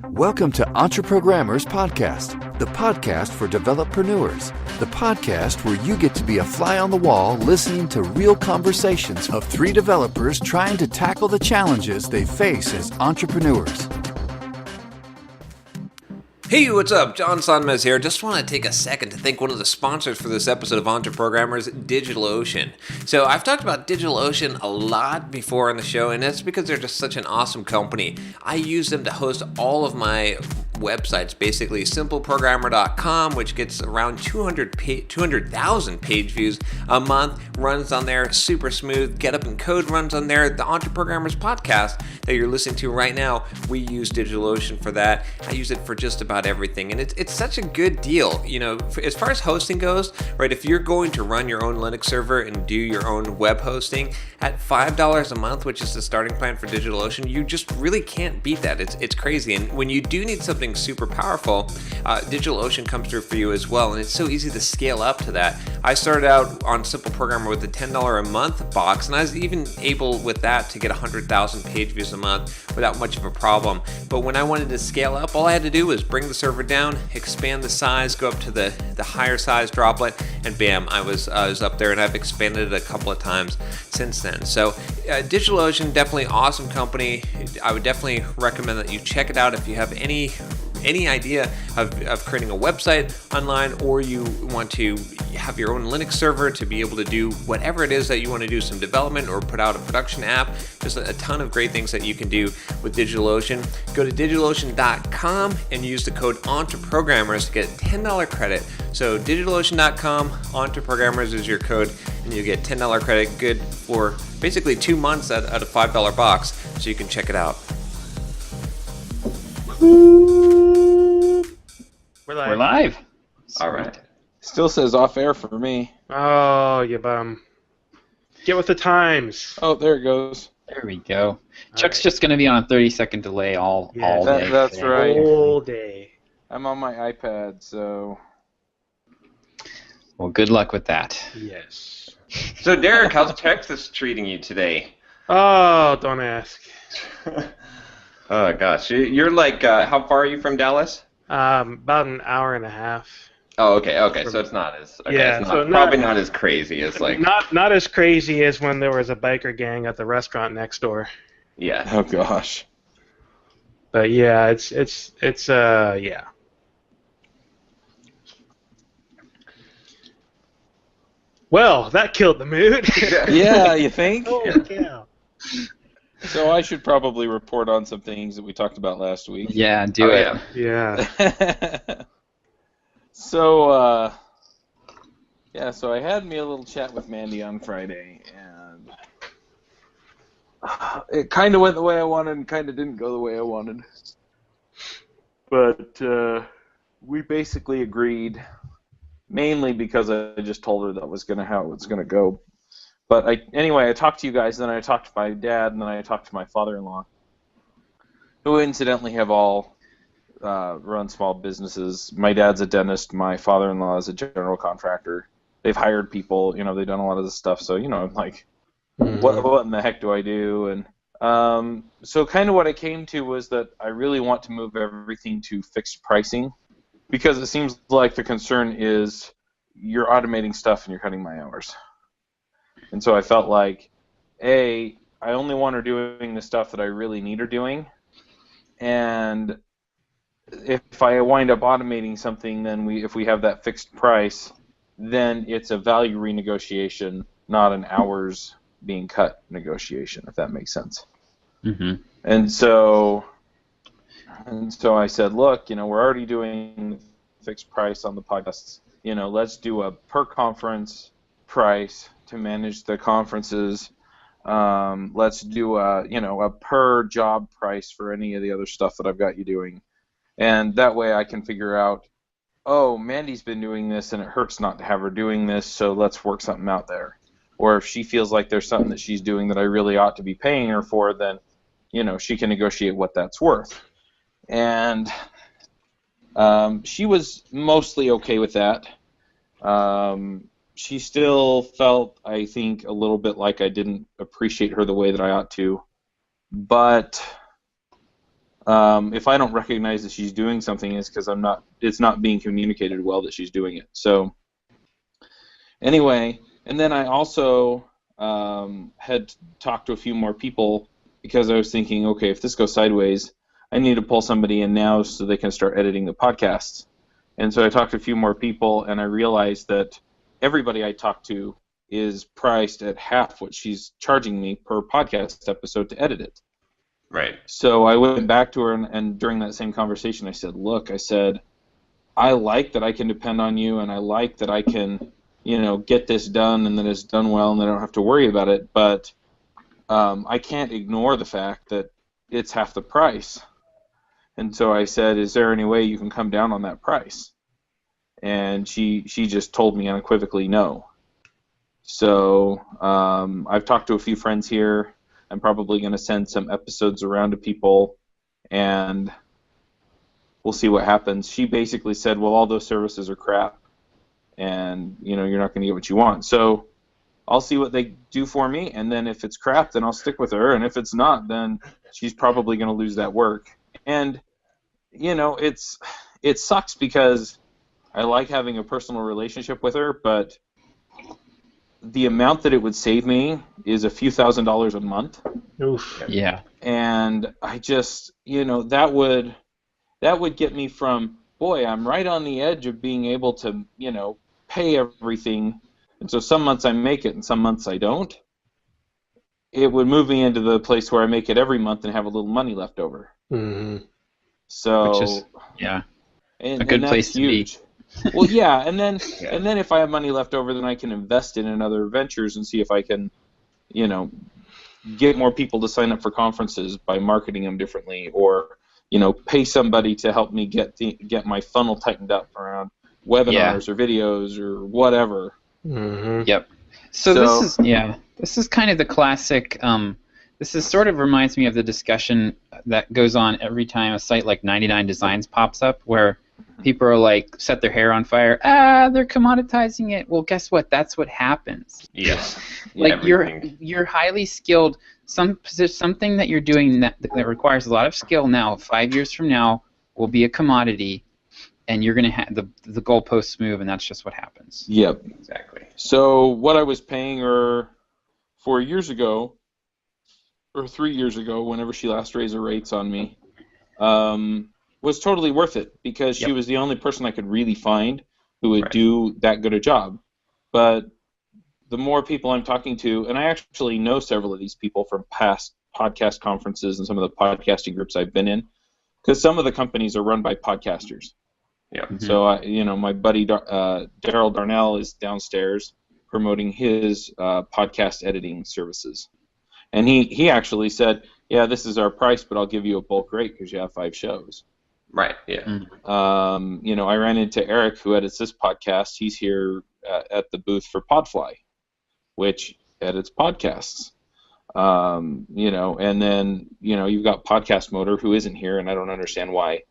Welcome to EntreProgrammers Podcast, the podcast for developreneurs, the podcast where you get to be a fly on the wall listening to real conversations of three developers trying to tackle the challenges they face as entrepreneurs. Hey, what's up? John Sonmez here. Just want to take a second to thank one of the sponsors for this episode of EntreProgrammers, DigitalOcean. So I've talked about DigitalOcean a lot before on the show, and that's because they're just such an awesome company. I use them to host all of my websites, basically simpleprogrammer.com, which gets around 200,000 page views a month, runs on there, super smooth. Get Up and Code runs on there. The EntreProgrammers podcast that you're listening to right now, we use DigitalOcean for that. I use it for just about everything, and it's such a good deal. You know, as far as hosting goes, right, if you're going to run your own Linux server and do your own web hosting at $5 a month, which is the starting plan for DigitalOcean, you just really can't beat that. It's crazy. And when you do need something super powerful, DigitalOcean comes through for you as well, and it's so easy to scale up to that. I started out on Simple Programmer with a $10 a month box, and I was even able with that to get 100,000 page views a month without much of a problem. But when I wanted to scale up, all I had to do was bring the server down, expand the size, go up to the higher size droplet, and bam, I was up there, and I've expanded it a couple of times since then. So DigitalOcean, definitely awesome company. I would definitely recommend that you check it out if you have any idea of creating a website online, or you want to have your own Linux server to be able to do whatever it is that you want to do, some development or put out a production app. There's a ton of great things that you can do with DigitalOcean. Go to DigitalOcean.com and use the code EntreProgrammers to get a $10 credit. So DigitalOcean.com, EntreProgrammers is your code, and you get $10 credit, good for basically 2 months at a $5 box, so you can check it out. We're live. All right. Still says off air for me. Oh, you bum. Get with the times. Oh, there it goes. There we go. Chuck's just going to be on a 30-second delay all day. That's right. All day. I'm on my iPad, so... Well, good luck with that. Yes. So, Derek, how's Texas treating you today? Oh, don't ask. Oh, gosh. You're like, how far are you from Dallas? About an hour and a half. Oh, okay. So it's not as, Yeah, it's so probably not as crazy as like... Not as crazy as when there was a biker gang at the restaurant next door. Yeah. Oh, gosh. But yeah, it's yeah. Well, that killed the mood. Yeah, you think? Holy cow. So I should probably report on some things that we talked about last week. Yeah, do it. Yeah. Yeah. So, so I had me a little chat with Mandy on Friday, and it kind of went the way I wanted and kind of didn't go the way I wanted. But we basically agreed, mainly because I just told her that was how it was going to go. But anyway, I talked to you guys, then I talked to my dad, and then I talked to my father-in-law, who incidentally have all run small businesses. My dad's a dentist. My father-in-law is a general contractor. They've hired people. You know, they've done a lot of this stuff. So, you know, I'm like, what in the heck do I do? And so kind of what I came to was that I really want to move everything to fixed pricing, because it seems like the concern is you're automating stuff and you're cutting my hours. And so I felt like, I only want her doing the stuff that I really need her doing, and if I wind up automating something, then if we have that fixed price, then it's a value renegotiation, not an hours being cut negotiation, if that makes sense. Mm-hmm. And so I said, look, you know, we're already doing fixed price on the podcasts. You know, let's do a per conference price to manage the conferences. Let's do a per job price for any of the other stuff that I've got you doing. And that way I can figure out, oh, Mandy's been doing this and it hurts not to have her doing this, so let's work something out there. Or if she feels like there's something that she's doing that I really ought to be paying her for, then, you know, she can negotiate what that's worth. And she was mostly okay with that. She still felt, I think, a little bit like I didn't appreciate her the way that I ought to. But if I don't recognize that she's doing something, it's because it's not being communicated well that she's doing it. So anyway, and then I also had talked to a few more people because I was thinking, okay, if this goes sideways, I need to pull somebody in now so they can start editing the podcasts. And so I talked to a few more people, and I realized that everybody I talked to is priced at half what she's charging me per podcast episode to edit it. Right. So I went back to her, and during that same conversation, I said, look, I like that I can depend on you, and I like that I can, get this done and that it's done well and that I don't have to worry about it, but I can't ignore the fact that it's half the price. And so I said, is there any way you can come down on that price? And she just told me unequivocally no. So I've talked to a few friends here. I'm probably going to send some episodes around to people, and we'll see what happens. She basically said, well, all those services are crap, and you're not going to get what you want. So I'll see what they do for me, and then if it's crap, then I'll stick with her, and if it's not, then she's probably going to lose that work. And it sucks because I like having a personal relationship with her, but the amount that it would save me is a few $1,000s a month. Oof. Yeah. And I just, that would get me from, boy, I'm right on the edge of being able to, pay everything. And so some months I make it and some months I don't. It would move me into the place where I make it every month and have a little money left over. Mm-hmm. So, which is, yeah, and, a good and place that's to huge. be. Well, yeah, and then if I have money left over, then I can invest it in other ventures and see if I can, get more people to sign up for conferences by marketing them differently, or pay somebody to help me get my funnel tightened up around webinars or videos or whatever. Mm-hmm. Yep. So this is kind of the classic. This is sort of reminds me of the discussion that goes on every time a site like 99 Designs pops up, where people are like, set their hair on fire. They're commoditizing it. Well, guess what? That's what happens. Yes. Like you're highly skilled. Something that you're doing that requires a lot of skill now, 5 years from now, will be a commodity, and you're gonna have the goalposts move, and that's just what happens. Yep. Exactly. So what I was paying her 4 years ago, or 3 years ago, whenever she last raised her rates on me, was totally worth it, because she was the only person I could really find who would do that good a job. But the more people I'm talking to, and I actually know several of these people from past podcast conferences and some of the podcasting groups I've been in, because some of the companies are run by podcasters. Yeah. Mm-hmm. So my buddy Daryl Darnell is downstairs promoting his podcast editing services. And he actually said, yeah, this is our price, but I'll give you a bulk rate because you have 5 shows. Right, yeah. Mm-hmm. I ran into Eric, who edits this podcast. He's here at the booth for Podfly, which edits podcasts. And then, you've got Podcast Motor, who isn't here, and I don't understand why.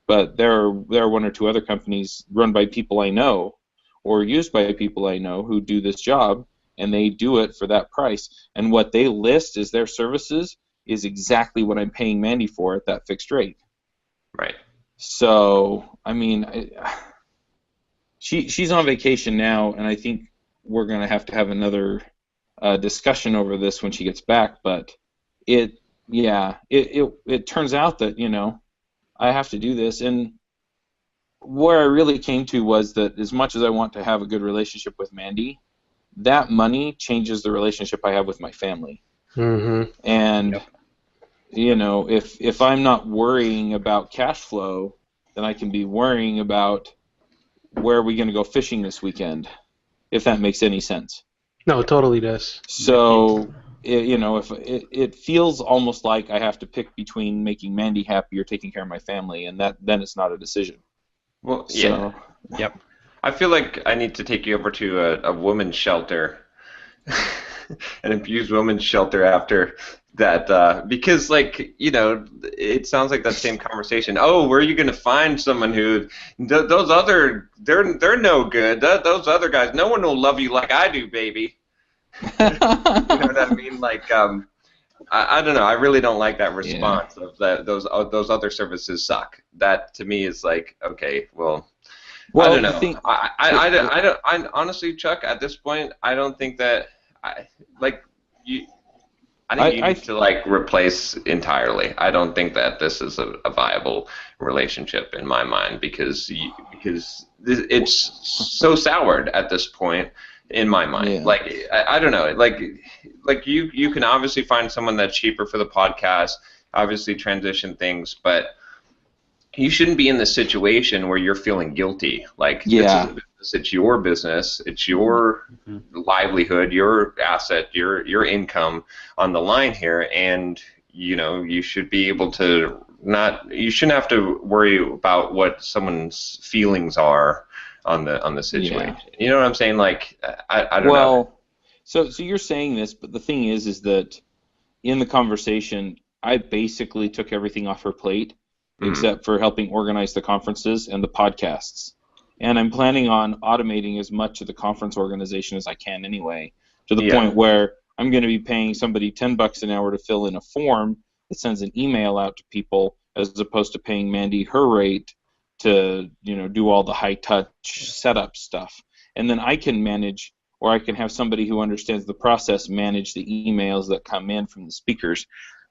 But there are 1 or 2 other companies run by people I know or used by people I know who do this job, and they do it for that price. And what they list as their services is exactly what I'm paying Mandy for at that fixed rate. Right. So, she's on vacation now, and I think we're going to have another discussion over this when she gets back. But it turns out that, I have to do this. And where I really came to was that as much as I want to have a good relationship with Mandy, that money changes the relationship I have with my family. Mm-hmm. And if I'm not worrying about cash flow, then I can be worrying about where are we going to go fishing this weekend, if that makes any sense. No, it totally does. So, if it feels almost like I have to pick between making Mandy happy or taking care of my family, and then it's not a decision. Well, yeah. So, Yep. I feel like I need to take you over to a women's shelter, an abused women's shelter after that, because it sounds like that same conversation. Oh, where are you going to find someone who those other they're no good. Those other guys, no one will love you like I do, baby. You know what I mean? Like, I don't know. I really don't like that response of that. Those other services suck. That to me is like, okay, well, I don't know. I honestly, Chuck, at this point, I don't think that I think you need to like replace entirely. I don't think that this is a viable relationship in my mind because it's so soured at this point in my mind. Yeah. Like I don't know. Like you can obviously find someone that's cheaper for the podcast, obviously transition things, but you shouldn't be in the situation where you're feeling guilty. Like it's your business, it's your livelihood, your asset, your income on the line here, and you should be able to you shouldn't have to worry about what someone's feelings are on the situation. Yeah. You know what I'm saying? Like I don't know. So you're saying this, but the thing is that in the conversation, I basically took everything off her plate except for helping organize the conferences and the podcasts. And I'm planning on automating as much of the conference organization as I can anyway, to the point where I'm going to be paying somebody $10 an hour to fill in a form that sends an email out to people, as opposed to paying Mandy her rate to do all the high-touch setup stuff. And then I can manage, or I can have somebody who understands the process manage the emails that come in from the speakers.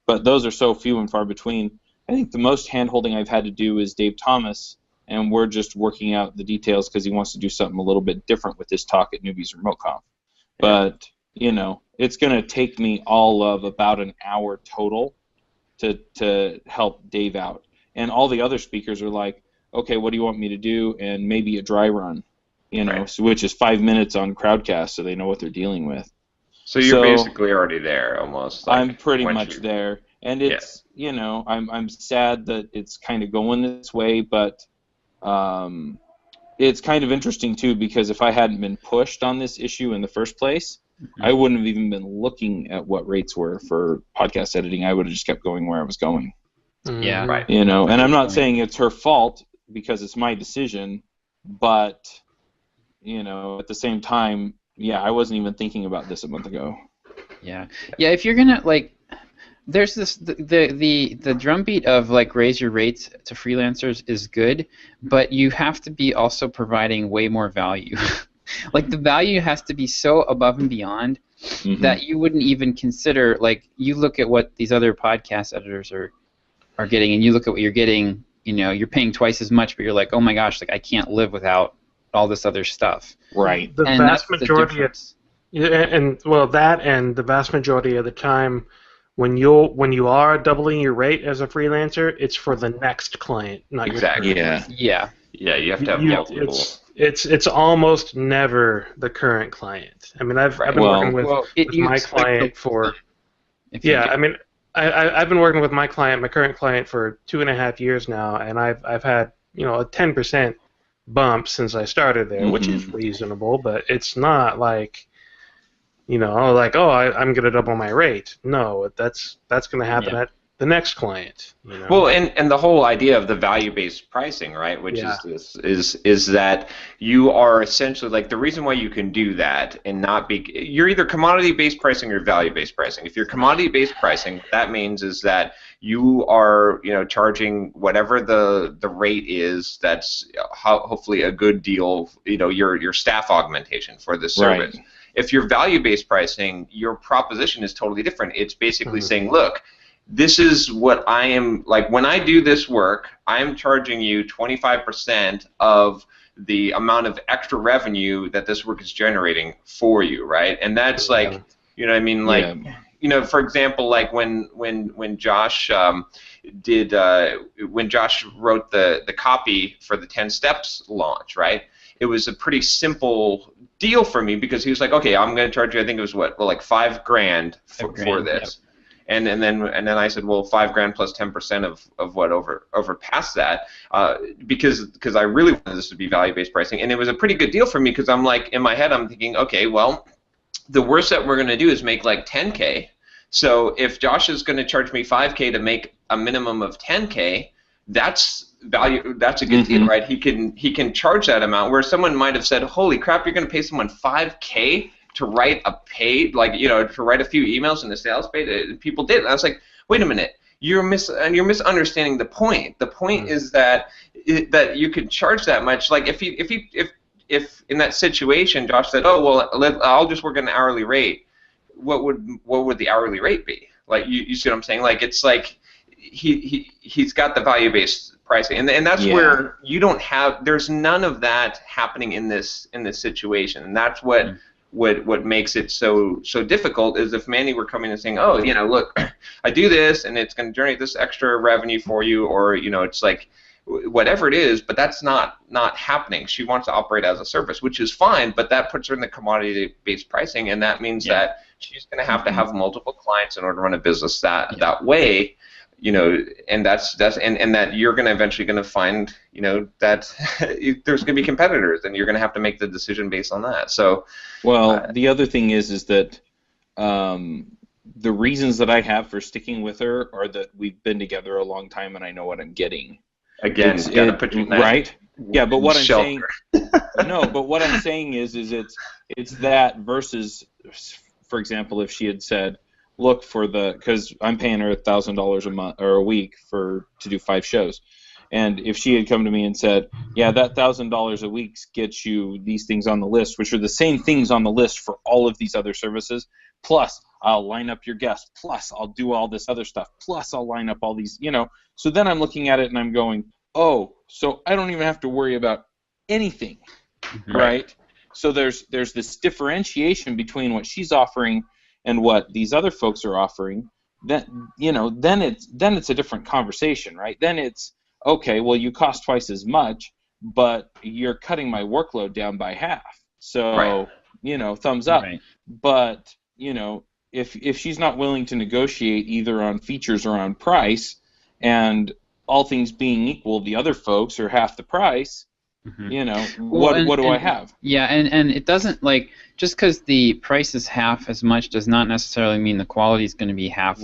But those are so few and far between. I think the most hand-holding I've had to do is Dave Thomas, and we're just working out the details because he wants to do something a little bit different with his talk at Newbies Remote Conf. But, it's going to take me all of about an hour total to help Dave out. And all the other speakers are like, okay, what do you want me to do? And maybe a dry run, which is 5 minutes on Crowdcast, so they know what they're dealing with. So you're basically already there, almost. Like, I'm pretty much there. And it's, I'm sad that it's kind of going this way, but it's kind of interesting, too, because if I hadn't been pushed on this issue in the first place, I wouldn't have even been looking at what rates were for podcast editing. I would have just kept going where I was going. Yeah. Right. And I'm not saying it's her fault because it's my decision, but, at the same time, I wasn't even thinking about this a month ago. Yeah. Yeah, if you're going to, there's this the drumbeat of raise your rates to freelancers is good, but you have to be also providing way more value. The value has to be so above and beyond that you wouldn't even consider. You look at what these other podcast editors are getting, and you look at what you're getting. You're paying twice as much, but you're like, oh my gosh, I can't live without all this other stuff. Right. The vast majority that and the vast majority of the time, when you are doubling your rate as a freelancer, it's for the next client, not exactly. your current. Yeah. Yeah, you have to have multiple. It's almost never the current client. I mean, I've been working with my client for I've been working with my current client for 2.5 years now, and I've had a 10% bump since I started there, which is reasonable, but it's not like I'm going to double my rate. No, that's going to happen at the next client. Well, and the whole idea of the value-based pricing, right? Which is that you are essentially the reason why you can do that and not be you're either commodity-based pricing or value-based pricing. If you're commodity-based pricing, that means is that you are charging whatever the rate is. That's hopefully a good deal. Your staff augmentation for the service. Right. If you're value-based pricing, your proposition is totally different. It's basically saying, look, this is what I am, when I do this work, I'm charging you 25% of the amount of extra revenue that this work is generating for you, right? And that's for example, when Josh when Josh wrote the copy for the 10 Steps launch, right? It was a pretty simple deal for me because he was like, okay, I'm going to charge you, I think it was $5,000 for this. Yep. And then I said, well, $5,000 plus 10% of what over past that, because I really wanted this to be value-based pricing, and it was a pretty good deal for me because I'm in my head I'm thinking, okay, well, the worst that we're going to do is make $10K. So if Josh is going to charge me $5K to make a minimum of $10K, that's value. That's a good deal, right? He can charge that amount. Where someone might have said, holy crap, you're going to pay someone $5K to write a page, like, you know, to write a few emails in the sales page. People did. And I was like, wait a minute, you're misunderstanding the point. The point is that you could charge that much. Like if in that situation, Josh said, oh well, I'll just work at an hourly rate. What would the hourly rate be? Like you see what I'm saying? Like it's like he's got the value-based pricing, and that's where you don't have. There's none of that happening in this situation, and that's what makes it so difficult. Is if Mandy were coming and saying, oh, you know, look, I do this, and it's going to generate this extra revenue for you, or you know, it's like whatever it is, but that's not happening. She wants to operate as a service, which is fine, but that puts her in the commodity-based pricing, and that means that she's going to have multiple clients in order to run a business that way. You know, and that's and that you're going to eventually going to find, you know, that there's going to be competitors, and you're going to have to make the decision based on that. So, well, the other thing is that the reasons that I have for sticking with her are that we've been together a long time, and I know what I'm getting. Again, you got to put your right. Yeah, but what I'm shelter. saying, no, but what I'm saying is it's that versus, for example, if she had said, look for because I'm paying her $1,000 a month or a week to do 5 shows, and if she had come to me and said, yeah, that $1,000 a week gets you these things on the list, which are the same things on the list for all of these other services, plus I'll line up your guests, plus I'll do all this other stuff, plus I'll line up all these, you know, so then I'm looking at it and I'm going, oh, so I don't even have to worry about anything, right? So there's this differentiation between what she's offering and what these other folks are offering. That, you know, then it's a different conversation, right? Then it's okay. Well, you cost twice as much, but you're cutting my workload down by half. So you know, thumbs up. Right. But you know, if she's not willing to negotiate either on features or on price, and all things being equal, the other folks are half the price. You know, what do I have? Yeah, and it doesn't, like, just because the price is half as much does not necessarily mean the quality is going to be half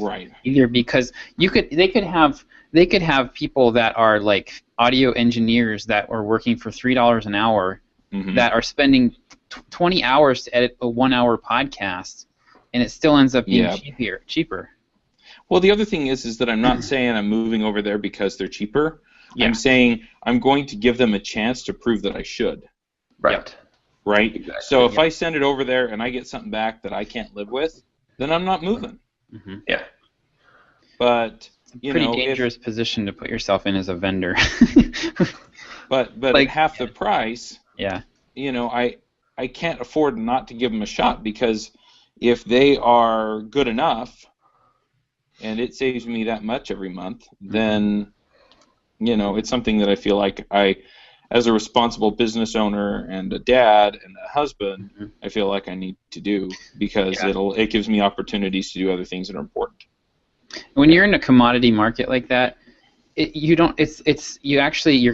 either, because they could have people that are like audio engineers that are working for $3 an hour that are spending 20 hours to edit a 1-hour podcast, and it still ends up being cheaper. Well, the other thing is that I'm not saying I'm moving over there because they're cheaper. I'm saying I'm going to give them a chance to prove that I should. Right. Right? Exactly. So if I send it over there and I get something back that I can't live with, then I'm not moving. Yeah. But, you know, pretty dangerous position to put yourself in as a vendor. but like, at half the price, you know, I can't afford not to give them a shot, because if they are good enough and it saves me that much every month, then, you know, it's something that I feel like as a responsible business owner and a dad and a husband, I feel like I need to do, because it gives me opportunities to do other things that are important. When you're in a commodity market like that, your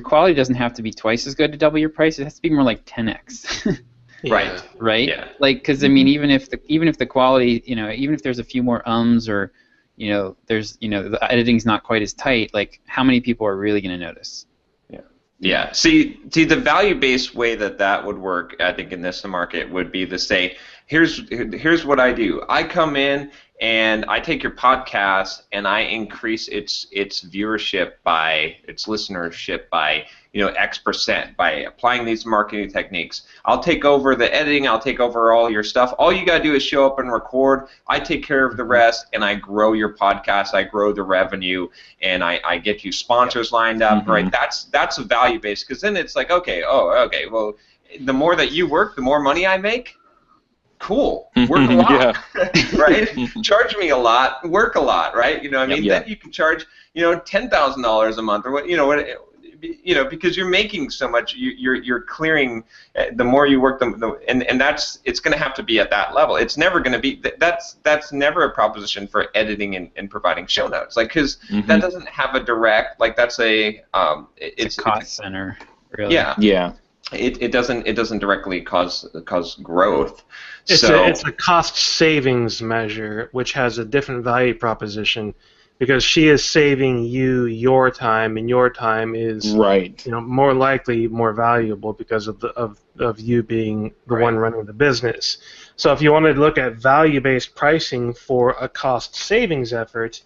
quality doesn't have to be twice as good to double your price. It has to be more like 10x. Right. Yeah. Like, because I mean, even if the quality, you know, even if there's a few more or, you know, the editing's not quite as tight, like, how many people are really going to notice? Yeah. See, the value-based way that would work, I think, in this market would be to say, here's what I do. I come in and I take your podcast and I increase its viewership by its listenership by, you know, X% by applying these marketing techniques. I'll take over the editing. I'll take over all your stuff. All you gotta do is show up and record. I take care of the rest, and I grow your podcast. I grow the revenue, and I get you sponsors lined up. Right? That's a value based, because then it's like, okay, well, the more that you work, the more money I make. Cool. Work a lot, right? Charge me a lot, work a lot, right? You know what I mean? Then you can charge, you know, $10,000 a month, or what, you know, because you're making so much, you're clearing. The more you work, and it's going to have to be at that level. It's never going to be that's never a proposition for editing and providing show notes, like, because that doesn't have a direct, like, that's it's a cost center, really. Yeah. It doesn't directly cause growth. It's a cost savings measure, which has a different value proposition, because she is saving you your time, and your time is more likely more valuable because of you being the one running the business. So if you wanted to look at value-based pricing for a cost savings effort,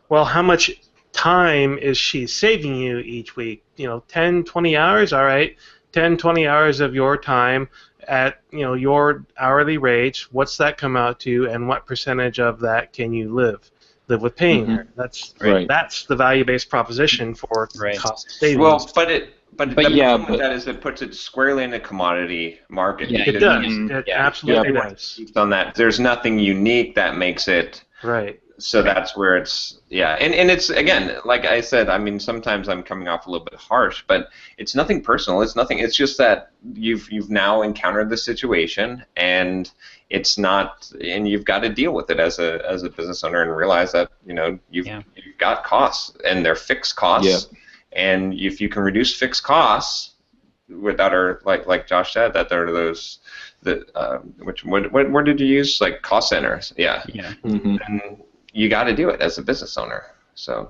well, how much time is she saving you each week? 10, 20 hours, all right. 10, 20 hours of your time at your hourly rate. What's that come out to, and what percentage of that can you live with paying her? That's the value-based proposition for cost savings. Well, but the problem with that is it puts it squarely in a commodity market. Yeah, it does. It absolutely does. On that, there's nothing unique that makes it So that's where it's and it's, again, like I said, I mean, sometimes I'm coming off a little bit harsh, but it's nothing personal. It's nothing. It's just that you've now encountered the situation, and it's not, and you've got to deal with it as a business owner and realize that you've got costs, and they're fixed costs, and if you can reduce fixed costs that are like Josh said, that there are those what word did you use, like cost centers? And you got to do it as a business owner. So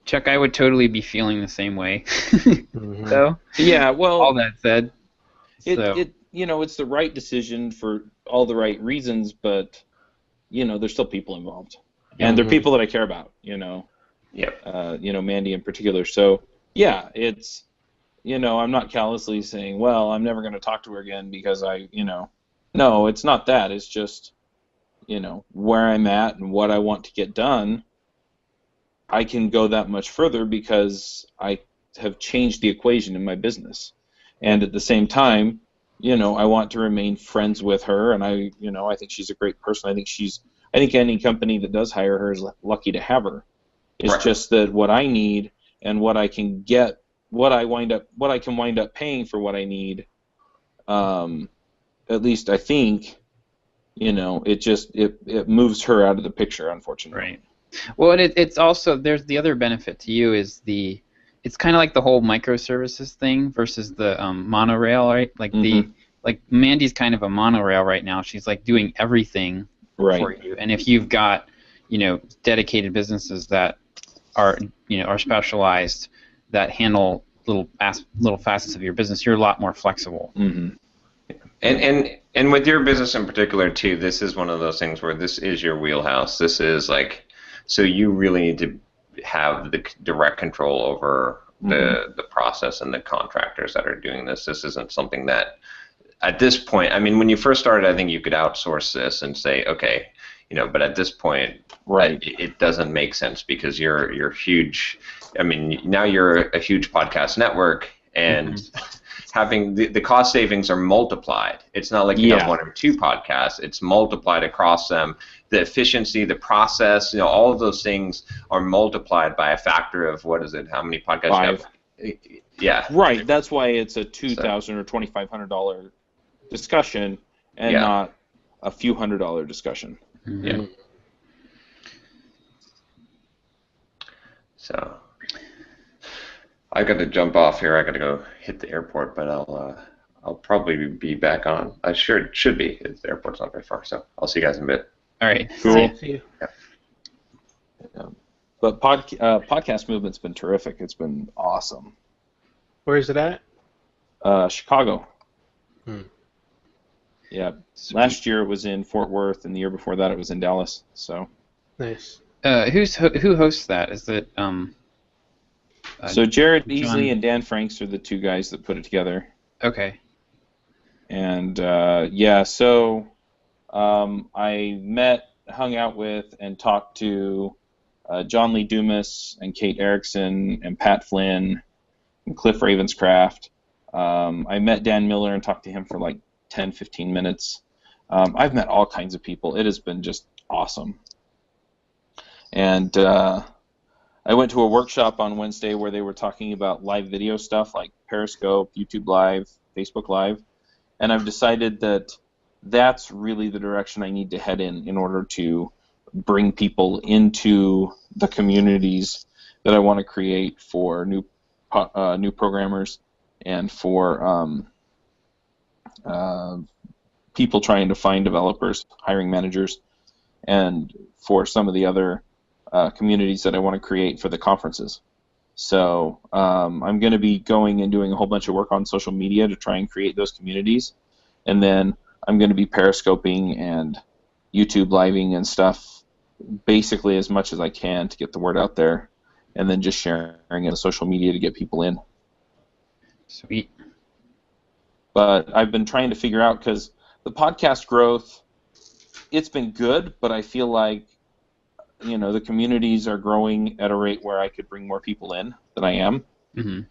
Chuck, I would totally be feeling the same way. So well, all that said, it's the right decision for all the right reasons, but there's still people involved, and they're people that I care about. Mandy in particular. So it's I'm not callously saying, well, I'm never going to talk to her again because no, it's not that. It's just where I'm at and what I want to get done. I can go that much further because I have changed the equation in my business, and at the same time, I want to remain friends with her, and I think she's a great person. I think any company that does hire her is lucky to have her. It's just that what I need and what I can get, what I can wind up paying for what I need, at least I think, it moves her out of the picture, unfortunately. Right. Well, and it's also, there's the other benefit to you is it's kind of like the whole microservices thing versus the monorail, right? Like like Mandy's kind of a monorail right now. She's like doing everything for you, and if you've got dedicated businesses that are specialized, that handle little facets of your business, you're a lot more flexible. And with your business in particular too, this is one of those things where this is your wheelhouse. This is like, so you really need to have the direct control over the process and the contractors that are doing this. This isn't something that, at this point, I mean, when you first started, I think you could outsource this and say, okay, but at this point, it doesn't make sense because you're huge. I mean, now you're a huge podcast network, and having the cost savings are multiplied. It's not like you have one or two podcasts. It's multiplied across them. The efficiency, the process, all of those things are multiplied by a factor of, what is it? How many podcasts you have? Yeah. Right. That's why it's a $2,000 or $2,500 discussion and not a few $100 discussion. Yeah. So I got to jump off here. I got to go hit the airport, but I'll probably be back on. I should be. The airport's not very far, so I'll see you guys in a bit. All right. Cool. See you. Yeah. But podcast movement's been terrific. It's been awesome. Where is it at? Chicago. Yeah. Sweet. Last year it was in Fort Worth, and the year before that it was in Dallas. So. Nice. Who hosts that? Is it so Jared Beasley and Dan Franks are the two guys that put it together. Okay. And so I hung out with, and talked to John Lee Dumas and Kate Erickson and Pat Flynn and Cliff Ravenscraft. I met Dan Miller and talked to him for like 10, 15 minutes. I've met all kinds of people. It has been just awesome. And I went to a workshop on Wednesday where they were talking about live video stuff like Periscope, YouTube Live, Facebook Live, and I've decided that that's really the direction I need to head in order to bring people into the communities that I want to create for new programmers and for people trying to find developers, hiring managers. and for some of the other communities that I want to create for the conferences. So I'm going to be going and doing a whole bunch of work on social media to try and create those communities, and then I'm going to be periscoping and YouTube living and stuff basically as much as I can to get the word out there, and then just sharing it on social media to get people in. Sweet. But I've been trying to figure out, because the podcast growth, it's been good, but I feel like, you know, the communities are growing at a rate where I could bring more people in than I am. Mm-hmm.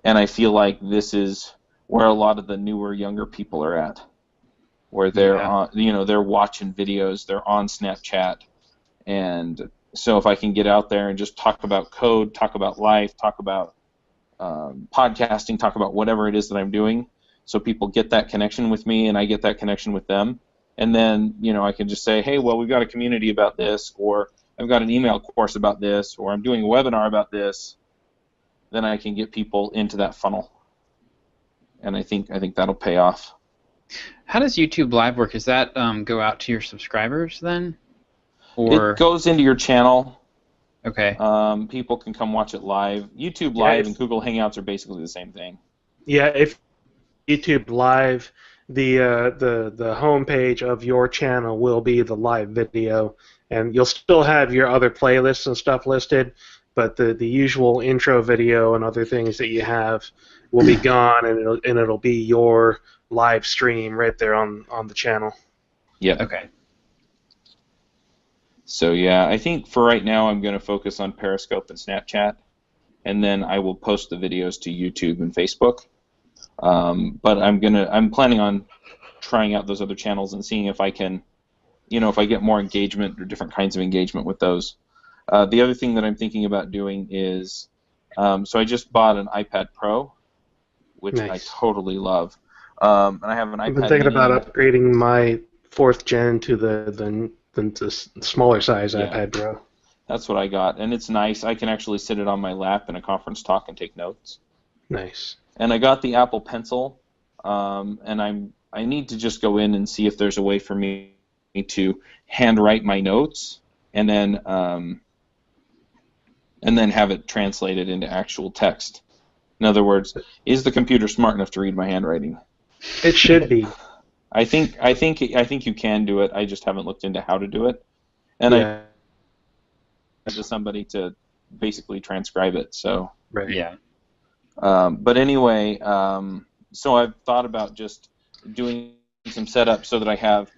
And I feel like this is where a lot of the newer, younger people are at, where they're on, you know, they're watching videos, they're on Snapchat, and so if I can get out there and just talk about code, talk about life, talk about podcasting, talk about whatever it is that I'm doing, so people get that connection with me and I get that connection with them, and then, you know, I can just say, hey, well, we've got a community about this, or I've got an email course about this, or I'm doing a webinar about this, then I can get people into that funnel. And I think that'll pay off. How does YouTube Live work? Does that go out to your subscribers then? Or it goes into your channel. Okay. People can come watch it live. YouTube Live and Google Hangouts are basically the same thing. Yeah, if YouTube Live, the homepage of your channel will be the live video, and you'll still have your other playlists and stuff listed, but the usual intro video and other things that you have will be gone, and it'll be your live stream right there on the channel. Yeah. Okay. So yeah, I think for right now I'm going to focus on Periscope and Snapchat, and then I will post the videos to YouTube and Facebook. But I'm planning on trying out those other channels and seeing if I can, you know, if I get more engagement or different kinds of engagement with those. The other thing that I'm thinking about doing is, so I just bought an iPad Pro, which Nice. I totally love. And I have an iPad I've been thinking mini. about upgrading my 4th gen to the smaller size iPad Pro. That's what I got, and it's nice. I can actually sit it on my lap in a conference talk and take notes. Nice. And I got the Apple Pencil, and I need to just go in and see if there's a way for me to handwrite my notes and then have it translated into actual text. In other words, is the computer smart enough to read my handwriting? It should be. I think you can do it. I just haven't looked into how to do it, and I to somebody to basically transcribe it. So Right. Yeah. but anyway, so I've thought about just doing some setup so that I have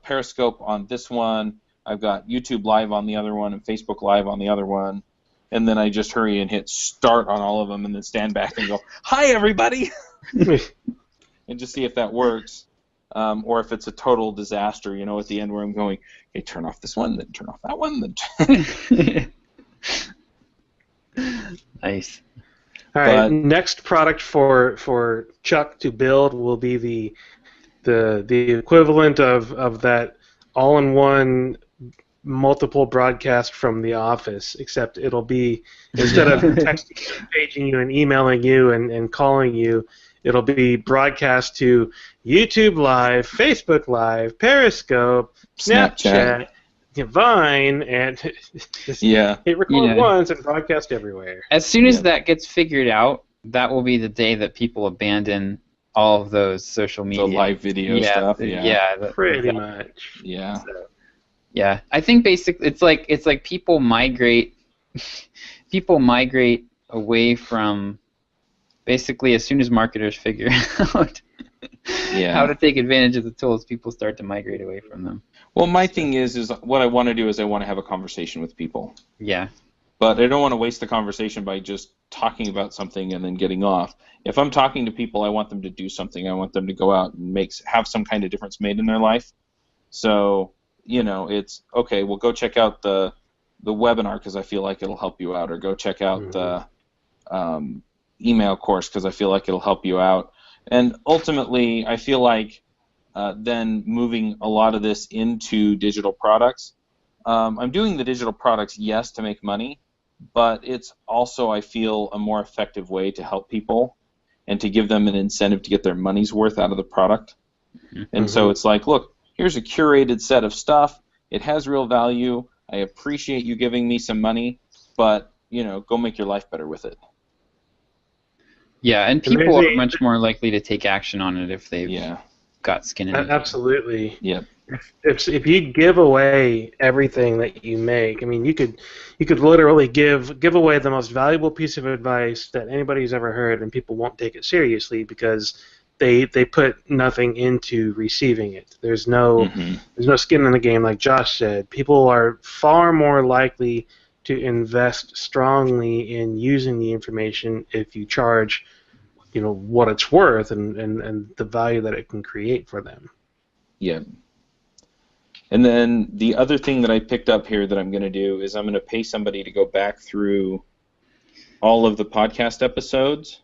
Periscope on this one, I've got YouTube Live on the other one, and Facebook Live on the other one, and then I just hurry and hit start on all of them, and then stand back and go, "Hi, everybody," and just see if that works. Or if it's a total disaster, you know, at the end where I'm going, hey, turn off this one, then turn off that one, then. Nice. All right. Next product for Chuck to build will be the equivalent of that all-in-one multiple broadcast from The Office, except it'll be, instead of texting, paging you, and emailing you and calling you, it'll be broadcast to YouTube Live, Facebook Live, Periscope, Snapchat, Vine, and just hit record once and broadcast everywhere. As soon as that gets figured out, that will be the day that people abandon all of those social media. The live video stuff. Pretty much. Yeah. So, yeah, I think basically it's like people migrate away from. Basically, as soon as marketers figure out how to take advantage of the tools, people start to migrate away from them. Well, my thing is what I want to do is I want to have a conversation with people. Yeah. But I don't want to waste the conversation by just talking about something and then getting off. If I'm talking to people, I want them to do something. I want them to go out and have some kind of difference made in their life. So, you know, it's, okay, well, go check out the webinar because I feel like it'll help you out, or go check out the email course because I feel like it'll help you out. And ultimately, I feel like then moving a lot of this into digital products. I'm doing the digital products, yes, to make money, but it's also, I feel, a more effective way to help people and to give them an incentive to get their money's worth out of the product. And so it's like, look, here's a curated set of stuff. It has real value. I appreciate you giving me some money, but, go make your life better with it. Yeah, and people are much more likely to take action on it if they've got skin in it. Absolutely. Yep. If you give away everything that you make, I mean, you could literally give away the most valuable piece of advice that anybody's ever heard, and people won't take it seriously because they put nothing into receiving it. There's no skin in the game, like Josh said. People are far more likely to invest strongly in using the information if you charge, what it's worth and the value that it can create for them. Yeah. And then the other thing that I picked up here that I'm going to do is I'm going to pay somebody to go back through all of the podcast episodes.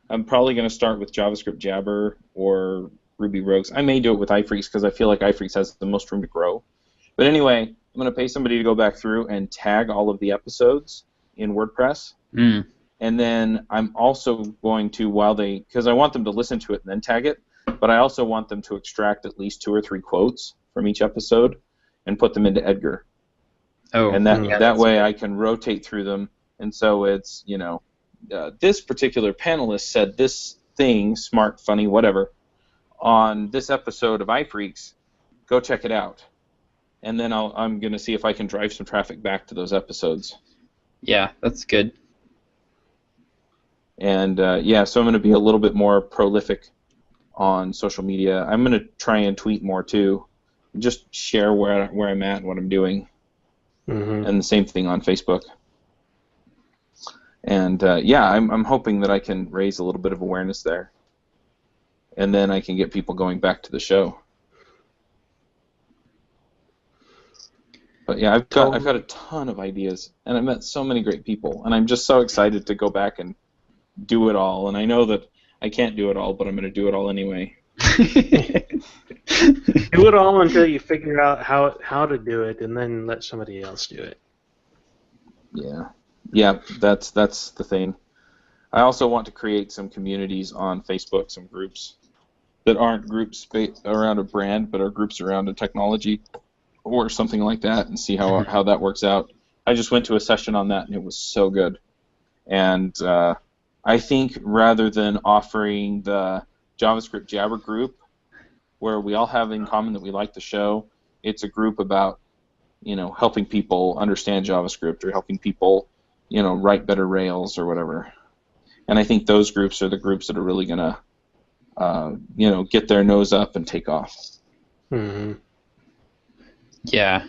I'm probably going to start with JavaScript Jabber or Ruby Rogues. I may do it with iPhreaks because I feel like iPhreaks has the most room to grow. But anyway, I'm going to pay somebody to go back through and tag all of the episodes in WordPress. And then I'm also going to, because I want them to listen to it and then tag it, but I also want them to extract at least 2 or 3 quotes from each episode and put them into Edgar. Oh, and that way I can rotate through them. And so it's, this particular panelist said this thing, smart, funny, whatever, on this episode of iPhreaks. Go check it out. And then I'm going to see if I can drive some traffic back to those episodes. Yeah, that's good. And, so I'm going to be a little bit more prolific on social media. I'm going to try and tweet more, too. Just share where I'm at and what I'm doing. And the same thing on Facebook. And, I'm hoping that I can raise a little bit of awareness there. And then I can get people going back to the show. But yeah, I've got a ton of ideas, and I've met so many great people, and I'm just so excited to go back and do it all. And I know that I can't do it all, but I'm going to do it all anyway. Do it all until you figure out how to do it, and then let somebody else do it. Yeah, that's the thing. I also want to create some communities on Facebook, some groups that aren't groups around a brand, but are groups around a technology or something like that, and see how that works out. I just went to a session on that, and it was so good. And I think rather than offering the JavaScript Jabber group, where we all have in common that we like the show, it's a group about, helping people understand JavaScript or helping people, write better Rails or whatever. And I think those groups are the groups that are really going to, get their nose up and take off. Yeah.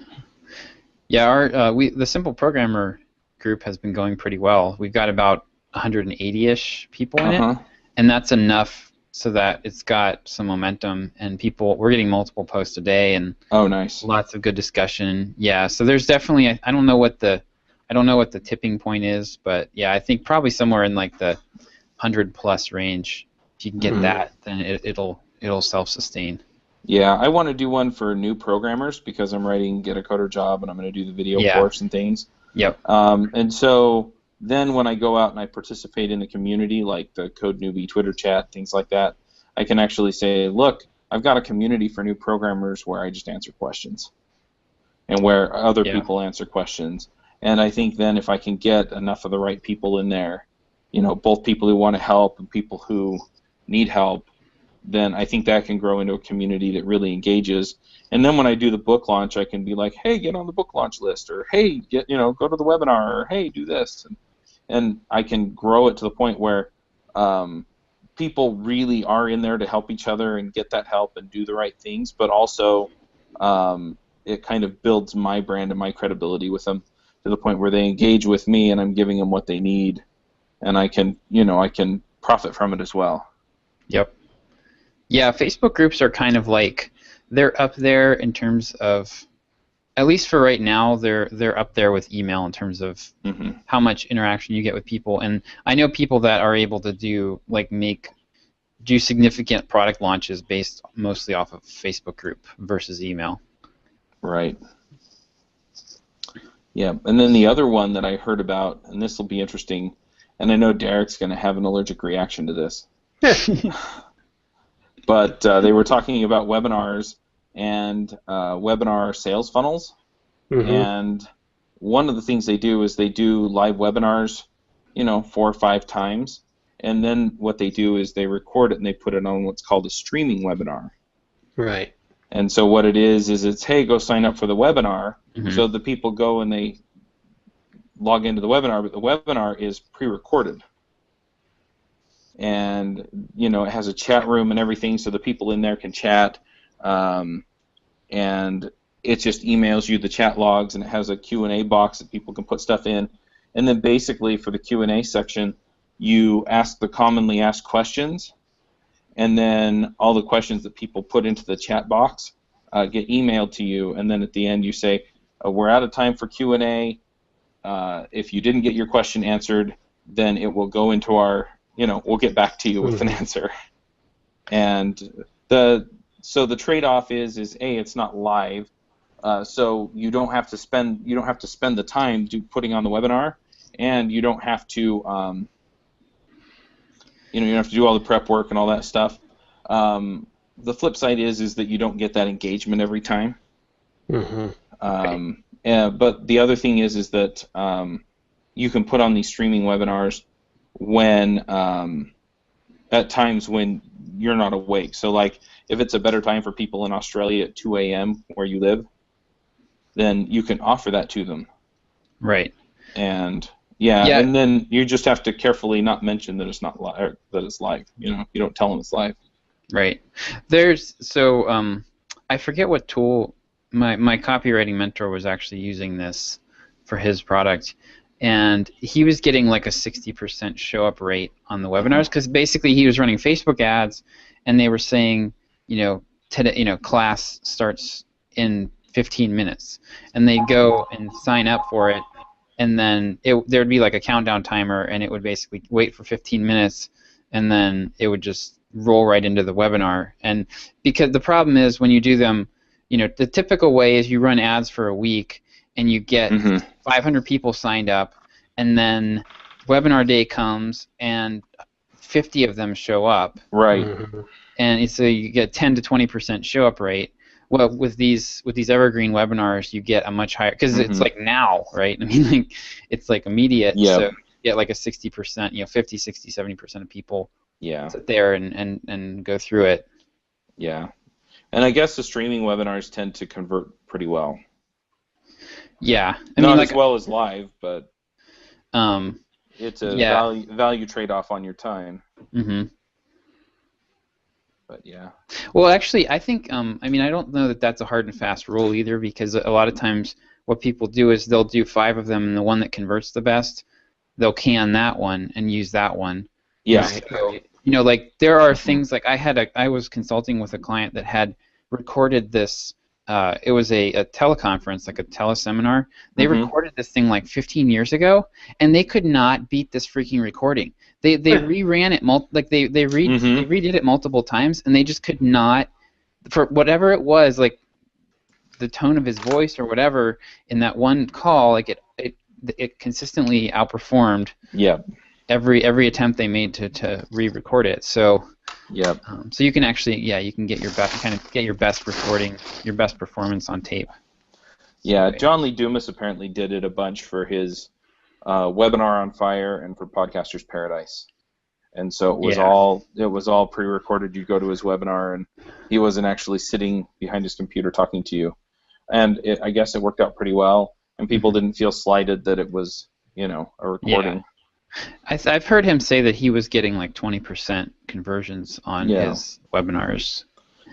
Our the Simple Programmer group has been going pretty well. We've got about 180-ish people in it, and that's enough so that it's got some momentum, and we're getting multiple posts a day, and nice, lots of good discussion. Yeah, so there's definitely, I don't know what the tipping point is, but yeah, I think probably somewhere in like the 100+ range. If you can get that, then it'll self-sustain. Yeah, I want to do one for new programmers because I'm writing Get a Coder Job, and I'm going to do the video course and things. Yep. And so then when I go out and I participate in the community, like the Code Newbie Twitter chat, things like that, I can actually say, look, I've got a community for new programmers where I just answer questions and where other people answer questions. And I think then if I can get enough of the right people in there, both people who want to help and people who need help, then I think that can grow into a community that really engages. And then when I do the book launch, I can be like, hey, get on the book launch list, or hey, go to the webinar, or hey, do this. And I can grow it to the point where people really are in there to help each other and get that help and do the right things, but also it kind of builds my brand and my credibility with them to the point where they engage with me and I'm giving them what they need, and I can profit from it as well. Yep. Yeah, Facebook groups are kind of like, they're up there in terms of, at least for right now, they're up there with email in terms of how much interaction you get with people. And I know people that are able to do significant product launches based mostly off of Facebook group versus email. Right. Yeah, and then the other one that I heard about, and this will be interesting, and I know Derek's going to have an allergic reaction to this. But they were talking about webinars and webinar sales funnels. Mm-hmm. And one of the things they do is they do live webinars, 4 or 5 times. And then what they do is they record it and they put it on what's called a streaming webinar. Right. And so what it is it's, hey, go sign up for the webinar. Mm-hmm. So the people go and they log into the webinar, but the webinar is pre-recorded. And, it has a chat room and everything, so the people in there can chat. And it just emails you the chat logs, and it has a Q&A box that people can put stuff in. And then basically for the Q&A section, you ask the commonly asked questions, and then all the questions that people put into the chat box get emailed to you, and then at the end you say, we're out of time for Q&A. If you didn't get your question answered, then it will go into our, we'll get back to you with an answer. And so the trade-off is A, it's not live, so you don't have to spend the time putting on the webinar, and you don't have to you don't have to do all the prep work and all that stuff. The flip side is that you don't get that engagement every time. Mm-hmm. But the other thing is that you can put on these streaming webinars when at times when you're not awake. So like if it's a better time for people in Australia at 2 a.m. where you live, then you can offer that to them. Right. And and then you just have to carefully not mention that it's not live, that it's live. You don't tell them it's live. Right. I forget what tool. My copywriting mentor was actually using this for his product, and he was getting like a 60% show up rate on the webinars because basically he was running Facebook ads, and they were saying, today, class starts in 15 minutes, and they go and sign up for it. And then there'd be like a countdown timer, and it would basically wait for 15 minutes, and then it would just roll right into the webinar. And because the problem is when you do them, the typical way is you run ads for a week, and you get 500 people signed up, and then webinar day comes, and 50 of them show up. Right. Mm-hmm. And so you get 10 to 20% show up rate. Well, with these evergreen webinars, you get a much higher, because it's like now, right? I mean, like it's like immediate. Yeah. So you get like a 60%, 50, 60, 70% of people sit there and go through it. Yeah. And I guess the streaming webinars tend to convert pretty well. Yeah. Not as well as live, but it's a value trade-off on your time. Mm-hmm. But yeah. Well, actually, I think I don't know that that's a hard and fast rule either, because a lot of times what people do is they'll do 5 of them, and the one that converts the best, they'll can that one and use that one. Yeah. So, like there are things like I was consulting with a client that had recorded this. It was a teleconference, like a teleseminar. They recorded this thing like 15 years ago, and they could not beat this freaking recording. They reran it they redid it multiple times, and they just could not, for whatever it was, like the tone of his voice or whatever in that one call, like it consistently outperformed every attempt they made to re-record it. So so you can actually you can get your best recording, your best performance on tape. Yeah, John Lee Dumas apparently did it a bunch for his webinar on Fire and for Podcasters Paradise, and so it was all pre-recorded. You go to his webinar, and he wasn't actually sitting behind his computer talking to you, and I guess it worked out pretty well, and people didn't feel slighted that it was a recording. I've heard him say that he was getting like 20% conversions on his webinars.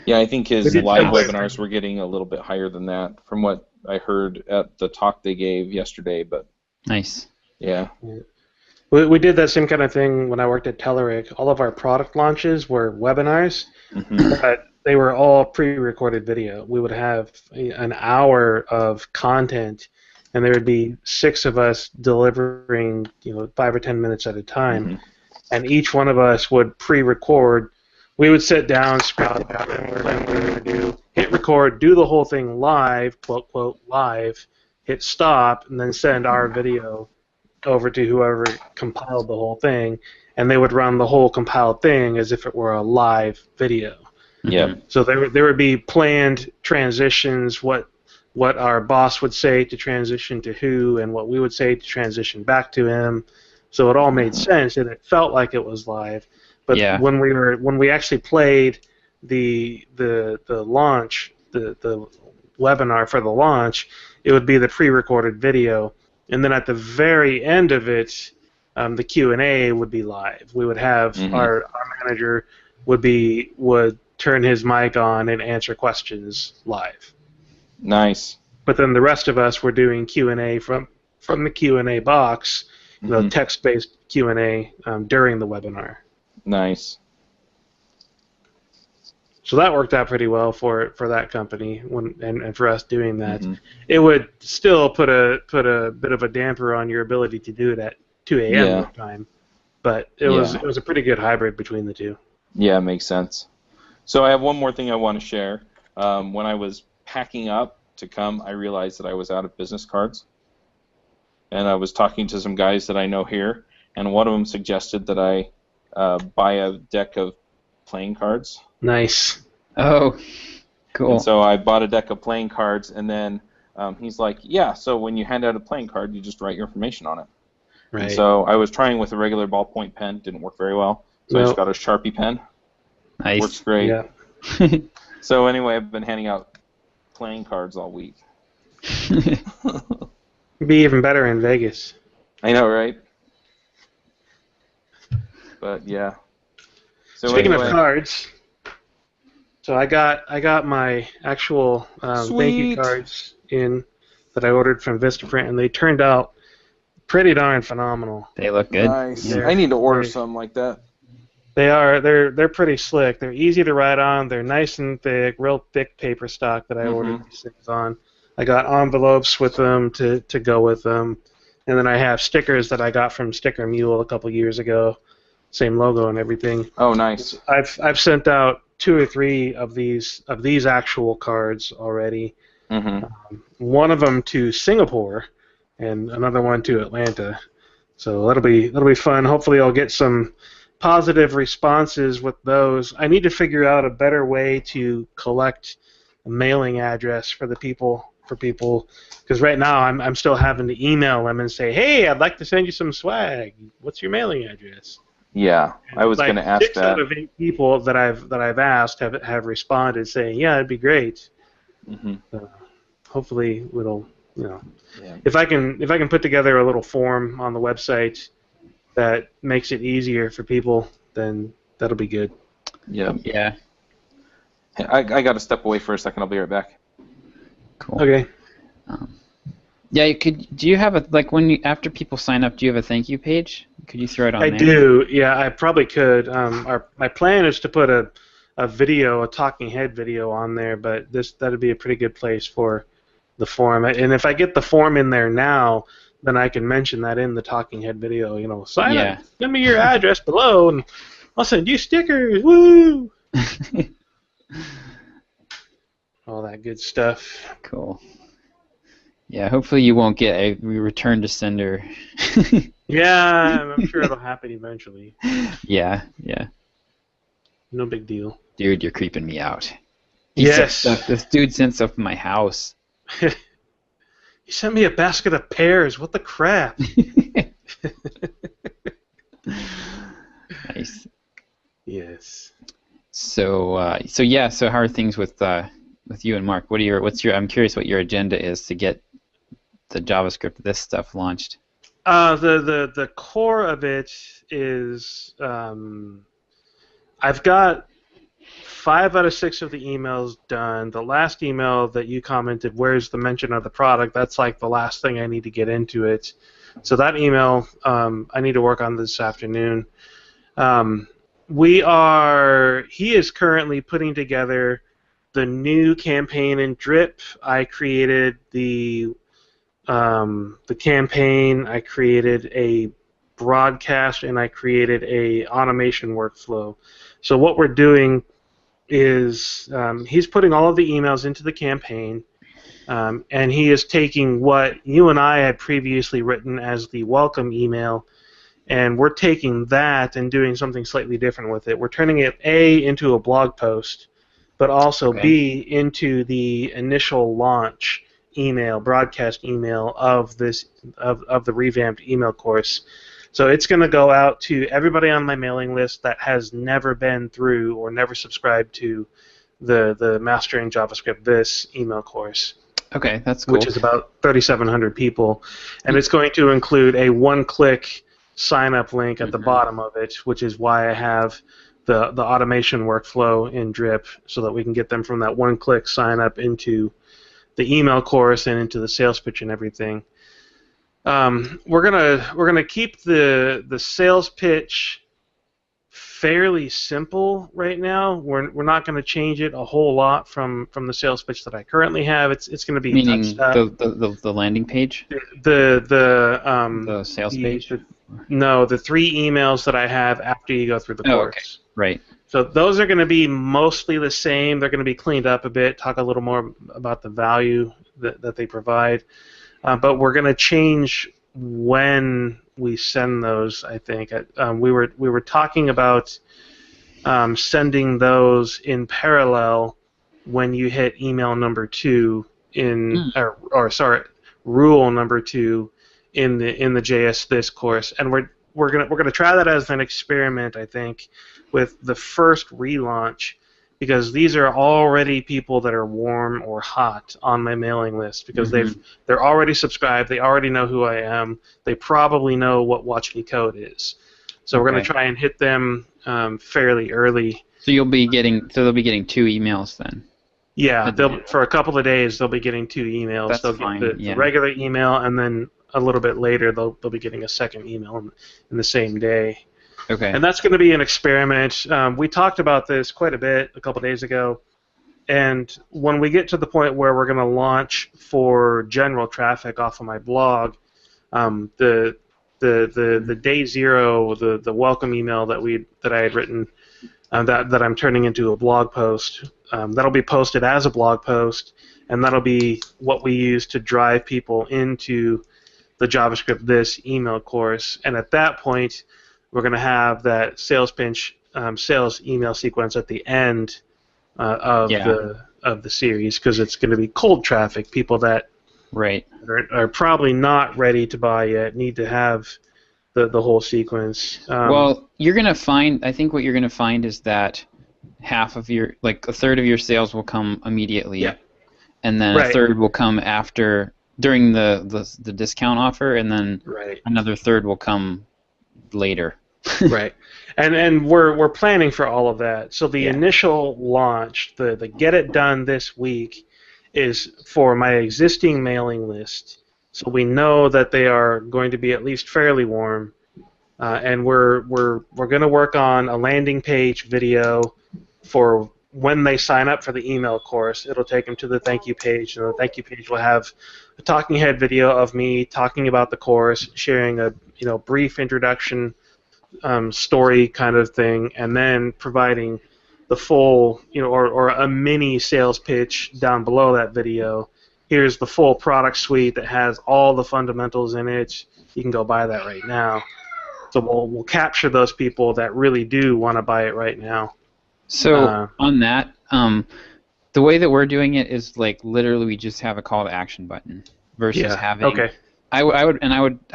Yeah, I think his live webinars were getting a little bit higher than that from what I heard at the talk they gave yesterday. But nice. Yeah. We did that same kind of thing when I worked at Telerik. All of our product launches were webinars, but they were all pre-recorded video. We would have an hour of content, and there would be 6 of us delivering, 5 or 10 minutes at a time, and each one of us would pre-record. We would sit down, sprout about what we were going to do, hit record, do the whole thing live, quote, quote, live, hit stop, and then send our video over to whoever compiled the whole thing, and they would run the whole compiled thing as if it were a live video. Yeah. So there would be planned transitions, what our boss would say to transition to who, and what we would say to transition back to him. So it all made sense, and it felt like it was live. But when we actually played the launch, the webinar for the launch, it would be the pre-recorded video, and then at the very end of it, the Q&A would be live. We would have our manager would turn his mic on and answer questions live. Nice. But then the rest of us were doing Q&A from the Q&A box, text-based Q&A during the webinar. Nice. So that worked out pretty well for that company and for us doing that. It would still put a bit of a damper on your ability to do it at 2 a.m. time, but it was a pretty good hybrid between the two. Yeah, makes sense. So I have one more thing I want to share. When I was packing up to come, I realized that I was out of business cards, and I was talking to some guys that I know here, and one of them suggested that I buy a deck of playing cards. Nice. Oh, cool. And so I bought a deck of playing cards, and then he's like, yeah, so when you hand out a playing card, you just write your information on it. Right. And so I was trying with a regular ballpoint pen. Didn't work very well. So I just got a Sharpie pen. Nice. Works great. Yeah. So anyway, I've been handing out playing cards all week. It'd be even better in Vegas. I know, right? But yeah. So Speaking of cards, so I got my actual thank you cards in that I ordered from Vistaprint, and they turned out pretty darn phenomenal. They look good. Nice. Yeah. I need to order some like that. They are. They're pretty slick. They're easy to write on. They're nice and thick, real thick paper stock that I ordered these things on. I got envelopes with them to go with them, and then I have stickers that I got from Sticker Mule a couple years ago. Same logo and everything. Oh, nice. I've sent out 2 or 3 of these actual cards already. One of them to Singapore, and another one to Atlanta. So that'll be fun. Hopefully, I'll get some positive responses with those. I need to figure out a better way to collect a mailing address for people, because right now I'm still having to email them and say, hey, I'd like to send you some swag. What's your mailing address? Yeah, I was going to ask 6 that. 6 out of 8 people that I've asked have responded saying, yeah, it'd be great. Hopefully it'll, if I can put together a little form on the website that makes it easier for people, then that'll be good. Yeah. Yeah. I got to step away for a second. I'll be right back. Cool. Okay. Yeah, do you have after people sign up, do you have a thank you page? Could you throw it on there? I do. Yeah, I probably could. My plan is to put a video, a talking head video on there, but that'd be a pretty good place for the form. And if I get the form in there now, then I can mention that in the talking head video. Sign up, send me your address below, and I'll send you stickers. Woo! All that good stuff. Cool. Yeah, hopefully you won't get a return to sender. Yeah, I'm sure it'll happen eventually. Yeah. No big deal. Dude, you're creeping me out. Yes. This dude sent stuff to my house. He sent me a basket of pears. What the crap? Nice. Yes. So how are things with you and Mark? I'm curious what your agenda is to get the JavaScript, this stuff launched. The core of it is I've got 5 out of 6 of the emails done. The last email that you commented, where's the mention of the product, that's like the last thing I need to get into it. So that email I need to work on this afternoon. He is currently putting together the new campaign in Drip. I created the campaign, I created a broadcast, and I created a automation workflow. So what we're doing is he's putting all of the emails into the campaign, and he is taking what you and I had previously written as the welcome email, and we're taking that and doing something slightly different with it. We're turning it into a blog post, but also B, into the initial launch email, broadcast email of this of the revamped email course. So it's going to go out to everybody on my mailing list that has never been through or never subscribed to the Mastering JavaScript This email course. Okay, that's cool. Which is about 3,700 people, and it's going to include a one-click sign-up link at the bottom of it, which is why I have the automation workflow in Drip, so that we can get them from that one-click sign-up into the email course and into the sales pitch and everything. We're gonna keep the sales pitch fairly simple right now. We're not going to change it a whole lot from the sales pitch that I currently have. It's going to be meaning the landing page. The sales page. The 3 emails that I have after you go through the course. Okay. Right. So those are going to be mostly the same. They're going to be cleaned up a bit. Talk a little more about the value that they provide. But we're going to change when we send those, I think. We were talking about sending those in parallel when you hit email number 2 rule number 2 in the JS This course, and we're gonna try that as an experiment, I think, with the first relaunch, because these are already people that are warm or hot on my mailing list, because they're already subscribed, they already know who I am, they probably know what Watch Me Code is. So we're going to try and hit them fairly early. So they'll be getting 2 emails then. Yeah, for a couple of days they'll be getting 2 emails. That's they'll fine. get the regular email, and then a little bit later they'll be getting a second email in the same day. Okay. And that's going to be an experiment. We talked about this quite a bit a couple days ago, and when we get to the point where we're going to launch for general traffic off of my blog, the day 0, the welcome email that I had written, that I'm turning into a blog post, that'll be posted as a blog post, and that'll be what we use to drive people into the JavaScript This email course. And at that point, we're going to have that sales pitch, sales email sequence at the end of the series, because it's going to be cold traffic, people that are probably not ready to buy yet, need to have the whole sequence. Well, you're going to find, I think what you're going to find is that half of your, like a third of your sales will come immediately, and then a third will come after, during the discount offer, and then another third will come later. Right, and we're planning for all of that. So the initial launch, the get it done this week, is for my existing mailing list. So we know that they are going to be at least fairly warm, and we're going to work on a landing page video for when they sign up for the email course. It'll take them to the thank you page, and the thank you page will have a talking head video of me talking about the course, sharing a brief introduction story kind of thing, and then providing the full, or a mini sales pitch down below that video. Here's the full product suite that has all the fundamentals in it. You can go buy that right now. So we'll capture those people that really do want to buy it right now. So on that, the way that we're doing it is like literally we just have a call to action button versus having. Okay. I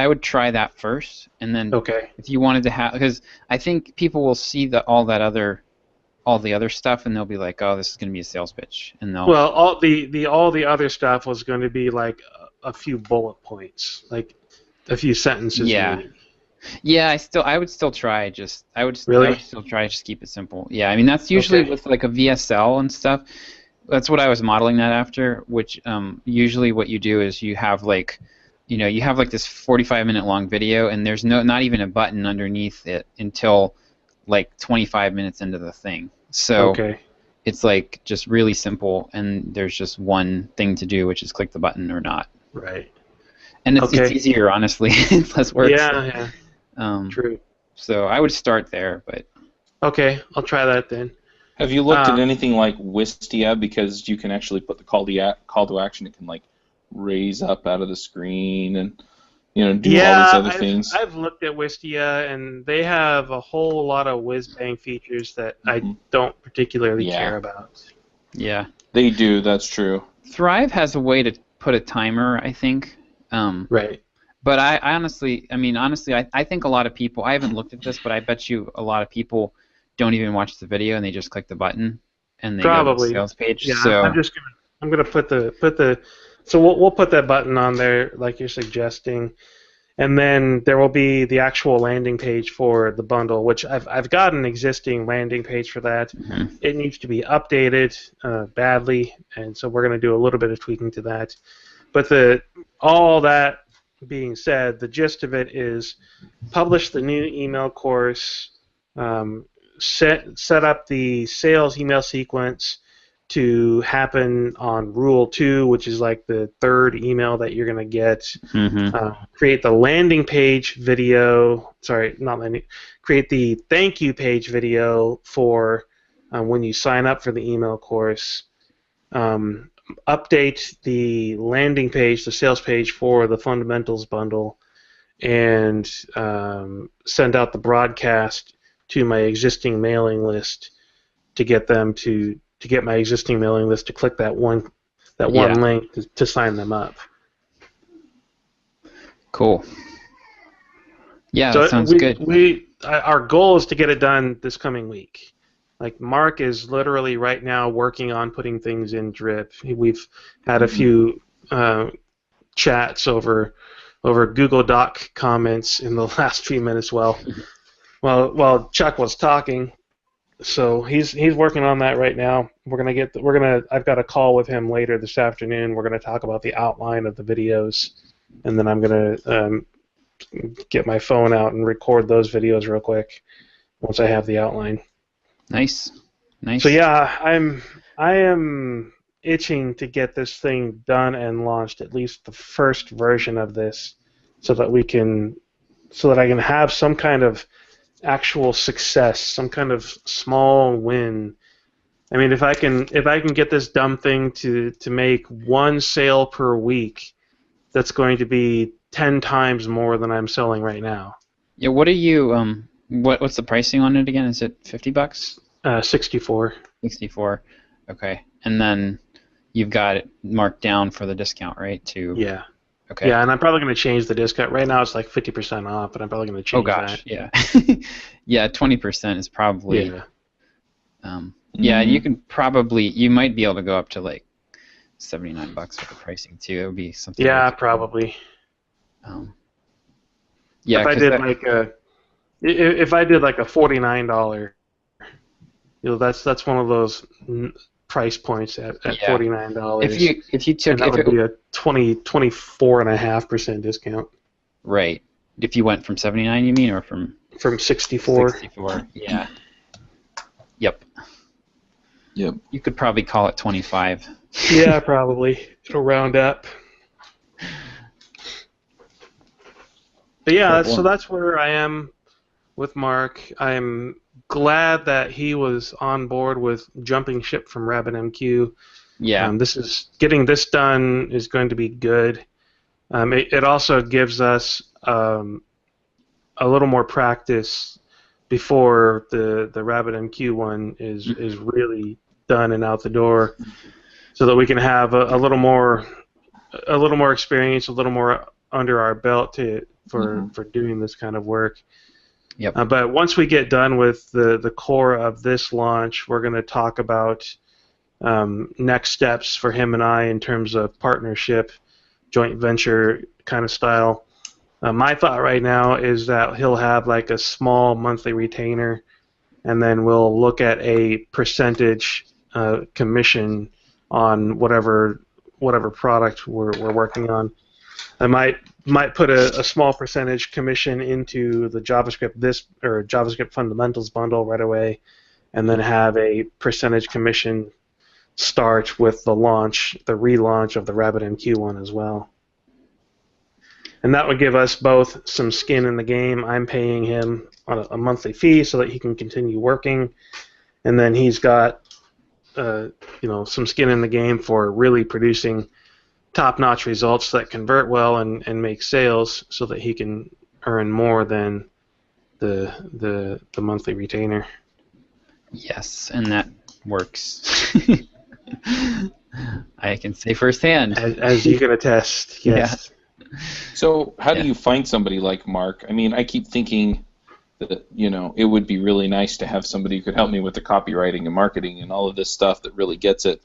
would try that first, and then if you wanted to have, because I think people will see all the other stuff, and they'll be like, oh, this is going to be a sales pitch, and they'll. Well, all the other stuff was going to be like a few bullet points, like a few sentences. Yeah. Maybe. Yeah, I would still try just keep it simple. Yeah, I mean that's usually with like a VSL and stuff. That's what I was modeling that after, which usually what you do is you have like this 45-minute long video, and there's not even a button underneath it until like 25 minutes into the thing. So it's like just really simple, and there's just one thing to do, which is click the button or not. Right. And it's easier, honestly. It's less work. Yeah. True. So I would start there, but. Okay, I'll try that then. Have you looked at anything like Wistia, because you can actually put the call to action? It can like raise up out of the screen and do all these other things. I've looked at Wistia, and they have a whole lot of whiz-bang features that I don't particularly care about. Yeah. They do. That's true. Thrive has a way to put a timer, I think. Right. But I honestly, I think a lot of people, I haven't looked at this, but I bet you a lot of people don't even watch the video and they just click the button and they go to the sales page. Yeah, so I'm gonna put the so we'll put that button on there like you're suggesting, and then there will be the actual landing page for the bundle, which I've got an existing landing page for that. Mm-hmm. It needs to be updated badly, and so we're gonna do a little bit of tweaking to that. But all that being said, the gist of it is publish the new email course, set up the sales email sequence to happen on Rule 2, which is like the third email that you're going to get. Mm-hmm. Create the landing page video. Sorry, not landing. Create the thank you page video for when you sign up for the email course. Update the landing page, the sales page for the fundamentals bundle, and send out the broadcast to my existing mailing list to get them to get my existing mailing list to click that one link to sign them up. Cool. Yeah, so that sounds good. Our goal is to get it done this coming week. Like Mark is literally right now working on putting things in Drip. We've had a few chats over Google Doc comments in the last few minutes while Chuck was talking. So he's working on that right now. I've got a call with him later this afternoon. We're gonna talk about the outline of the videos, and then I'm gonna get my phone out and record those videos real quick once I have the outline. Nice. So yeah, I am itching to get this thing done and launched, at least the first version of this, so that I can have some kind of actual success, some kind of small win. I mean, if I can get this dumb thing to make one sale per week, that's going to be 10 times more than I'm selling right now. Yeah. What are you? What's the pricing on it again? Is it $50? 64. 64. Okay. And then you've got it marked down for the discount, right? Yeah. Okay. Yeah, and I'm probably going to change the discount. Right now it's like 50% off, but I'm probably going to change that. Oh gosh, yeah. Yeah, 20% is probably. Yeah. Yeah, you might be able to go up to like $79 for the pricing too. It would be something. Yeah, probably. Yeah. If I did like a $49, that's one of those price points at $49. If you took, that would be a 24.5% discount. Right. If you went from 79, you mean, or from 64? 64. Yeah. Yep. Yep. You could probably call it 25. Yeah, probably. It'll round up. But yeah, so that's where I am with Mark. I'm glad that he was on board with jumping ship from RabbitMQ. Yeah. Getting this done is going to be good. It also gives us a little more practice before the RabbitMQ one is really done and out the door, so that we can have a little more experience, a little more under our belt for doing this kind of work. Yep. But once we get done with the core of this launch, we're going to talk about next steps for him and I in terms of partnership, joint venture kind of style. My thought right now is that he'll have like a small monthly retainer, and then we'll look at a percentage commission on whatever product we're working on. I might put a small percentage commission into the JavaScript fundamentals bundle right away, and then have a percentage commission start with the relaunch of the RabbitMQ one as well. And that would give us both some skin in the game. I'm paying him on a monthly fee so that he can continue working, and then he's got some skin in the game for really producing top-notch results that convert well and make sales, so that he can earn more than the monthly retainer. Yes, and that works. I can say firsthand. As you can attest, yes. Yeah. So how do you find somebody like Mark? I mean, I keep thinking that, it would be really nice to have somebody who could help me with the copywriting and marketing and all of this stuff that really gets it.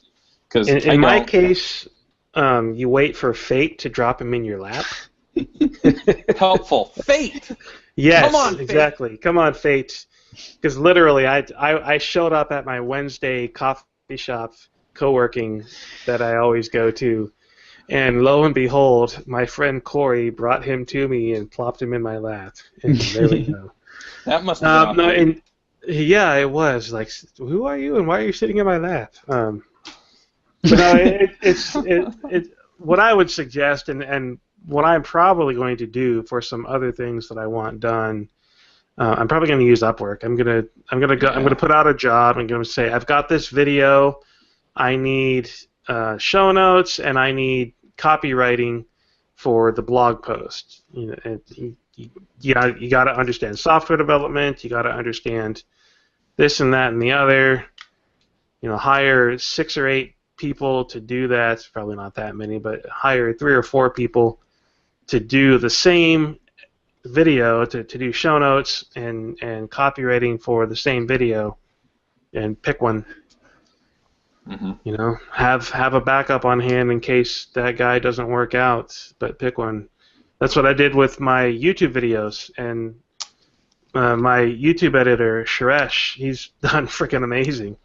Because in my case, you wait for fate to drop him in your lap. Helpful. Fate! Yes, Come on, exactly. Fate. Come on, fate. Because literally, I showed up at my Wednesday coffee shop co-working that I always go to, and lo and behold, my friend Corey brought him to me and plopped him in my lap. And there we go. That must have been yeah, it was. Like, who are you and why are you sitting in my lap? But no, it's what I would suggest, and what I'm probably going to do for some other things that I want done. I'm probably going to use Upwork. I'm gonna put out a job. I'm going to say I've got this video. I need show notes and I need copywriting for the blog post. You got to understand software development. You got to understand this and that and the other. Hire 6 or 8 people to do that. It's probably not that many, but hire 3 or 4 people to do the same video, to do show notes and copywriting for the same video, and pick one. Mm-hmm. Have a backup on hand in case that guy doesn't work out, but pick one. That's what I did with my YouTube videos, and my YouTube editor, Suresh, he's done freaking amazing.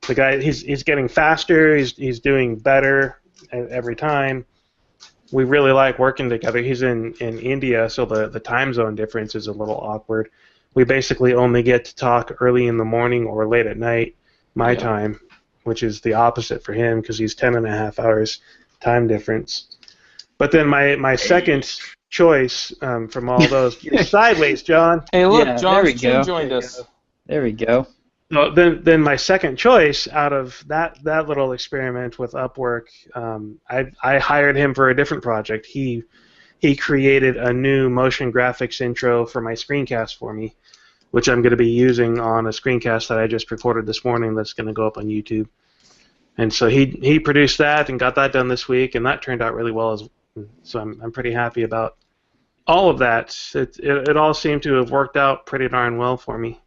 The guy, he's getting faster, he's doing better every time. We really like working together. He's in India, so the time zone difference is a little awkward. We basically only get to talk early in the morning or late at night, my time, which is the opposite for him because he's 10.5 hours time difference. But then my second choice from all those... You're sideways, John. Hey, look, John joined us. There we go. So then my second choice out of that little experiment with Upwork, I hired him for a different project. He created a new motion graphics intro for my screencast for me, which I'm going to be using on a screencast that I just recorded this morning that's going to go up on YouTube. And so he produced that and got that done this week, and that turned out really well. So I'm pretty happy about all of that. It all seemed to have worked out pretty darn well for me.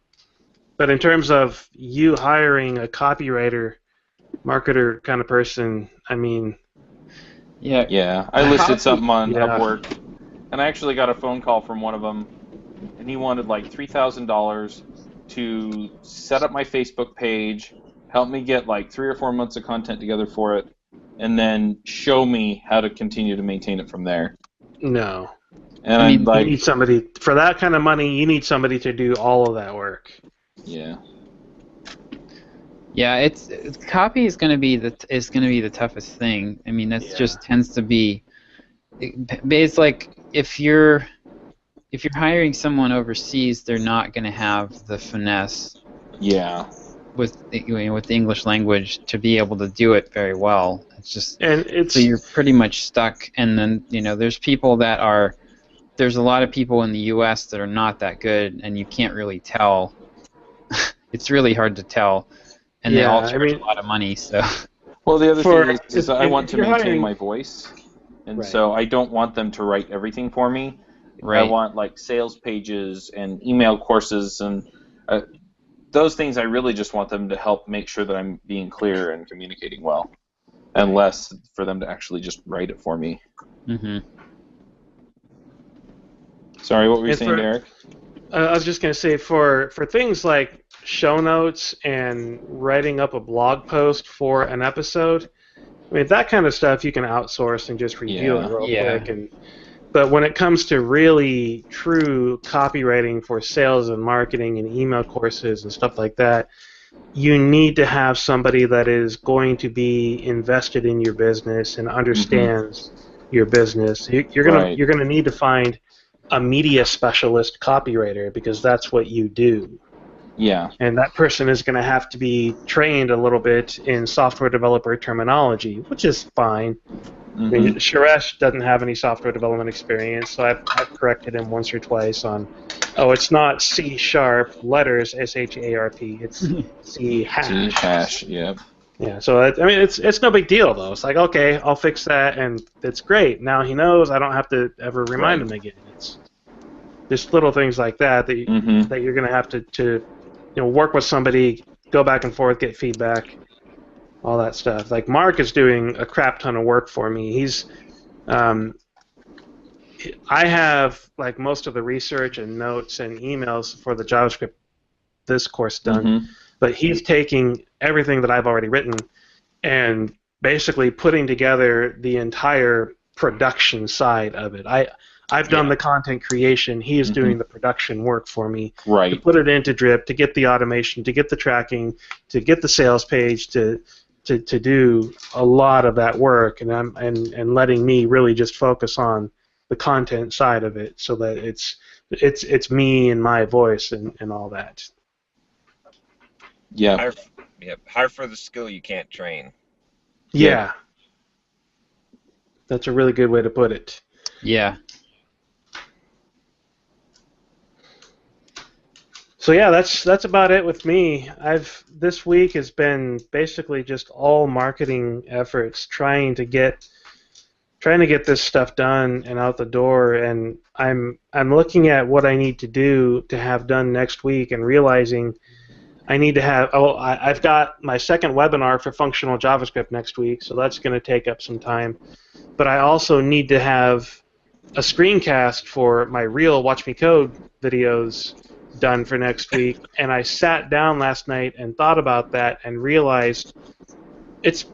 But in terms of you hiring a copywriter, marketer kind of person, I mean... Yeah, I listed something on Upwork, and I actually got a phone call from one of them, and he wanted like $3,000 to set up my Facebook page, help me get like 3 or 4 months of content together for it, and then show me how to continue to maintain it from there. No. And you need somebody, for that kind of money, you need somebody to do all of that work. Yeah. Yeah, it's copy is going to be the toughest thing. I mean, that just tends to be. It's like if you're hiring someone overseas, they're not going to have the finesse. Yeah. With the English language to be able to do it very well. It's just so you're pretty much stuck. And then there's people that are. There's a lot of people in the U.S. that are not that good, and you can't really tell. It's really hard to tell, and they all charge a lot of money. So, well, the other thing is I want to maintain my voice, and so I don't want them to write everything for me. Right. I want like sales pages and email courses and those things. I really just want them to help make sure that I'm being clear and communicating well, and less for them to actually just write it for me. Mm-hmm. Sorry, what were you saying, Derek? I was just going to say for things like show notes and writing up a blog post for an episode, I mean, that kind of stuff you can outsource and just review it real quick. But when it comes to really true copywriting for sales and marketing and email courses and stuff like that, you need to have somebody that is going to be invested in your business and understands your business. You're gonna need to find a media specialist copywriter because that's what you do. Yeah. And that person is going to have to be trained a little bit in software developer terminology, which is fine. Mm-hmm. I mean, Suresh doesn't have any software development experience, so I've corrected him once or twice on, it's not C# letters, SHARP, it's C#. C#, yep. Yeah, so it's no big deal though. It's like, okay, I'll fix that, and it's great. Now he knows. I don't have to ever remind him again. It's just little things like that that you're gonna have to work with somebody, go back and forth, get feedback, all that stuff. Like Mark is doing a crap ton of work for me. He's I have like most of the research and notes and emails for the JavaScript this course done, but he's taking everything that I've already written and basically putting together the entire production side of it. I've done the content creation. He is doing the production work for me. Right. To put it into Drip, to get the automation, to get the tracking, to get the sales page, to do a lot of that work, and letting me really just focus on the content side of it, so that it's me and my voice and all that. Yeah. Hire for the skill you can't train. Yeah. That's a really good way to put it. Yeah. So yeah, that's about it with me. This week has been basically just all marketing efforts, trying to get this stuff done and out the door, and I'm looking at what I need to do to have done next week and realizing I need to have I've got my second webinar for functional JavaScript next week, so that's going to take up some time. But I also need to have a screencast for my real Watch Me Code videos done for next week, and I sat down last night and thought about that and realized it's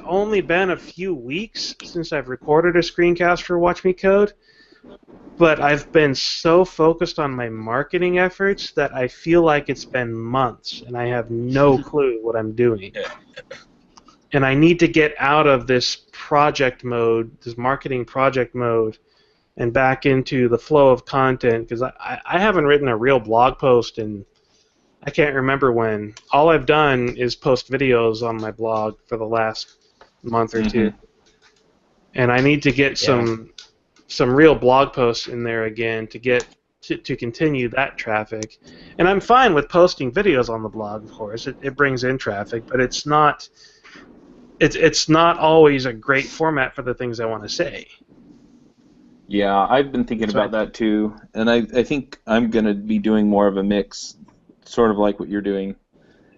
only been a few weeks since I've recorded a screencast for Watch Me Code, but I've been so focused on my marketing efforts that I feel like it's been months and I have no clue what I'm doing. And I need to get out of this project mode, this marketing project mode, and back into the flow of content, because I haven't written a real blog post in I can't remember when. All I've done is post videos on my blog for the last month or two. And I need to get some real blog posts in there again to continue that traffic. And I'm fine with posting videos on the blog, of course. It brings in traffic, but it's not always a great format for the things I want to say. Yeah, I've been thinking about that too, and I think I'm going to be doing more of a mix, sort of like what you're doing.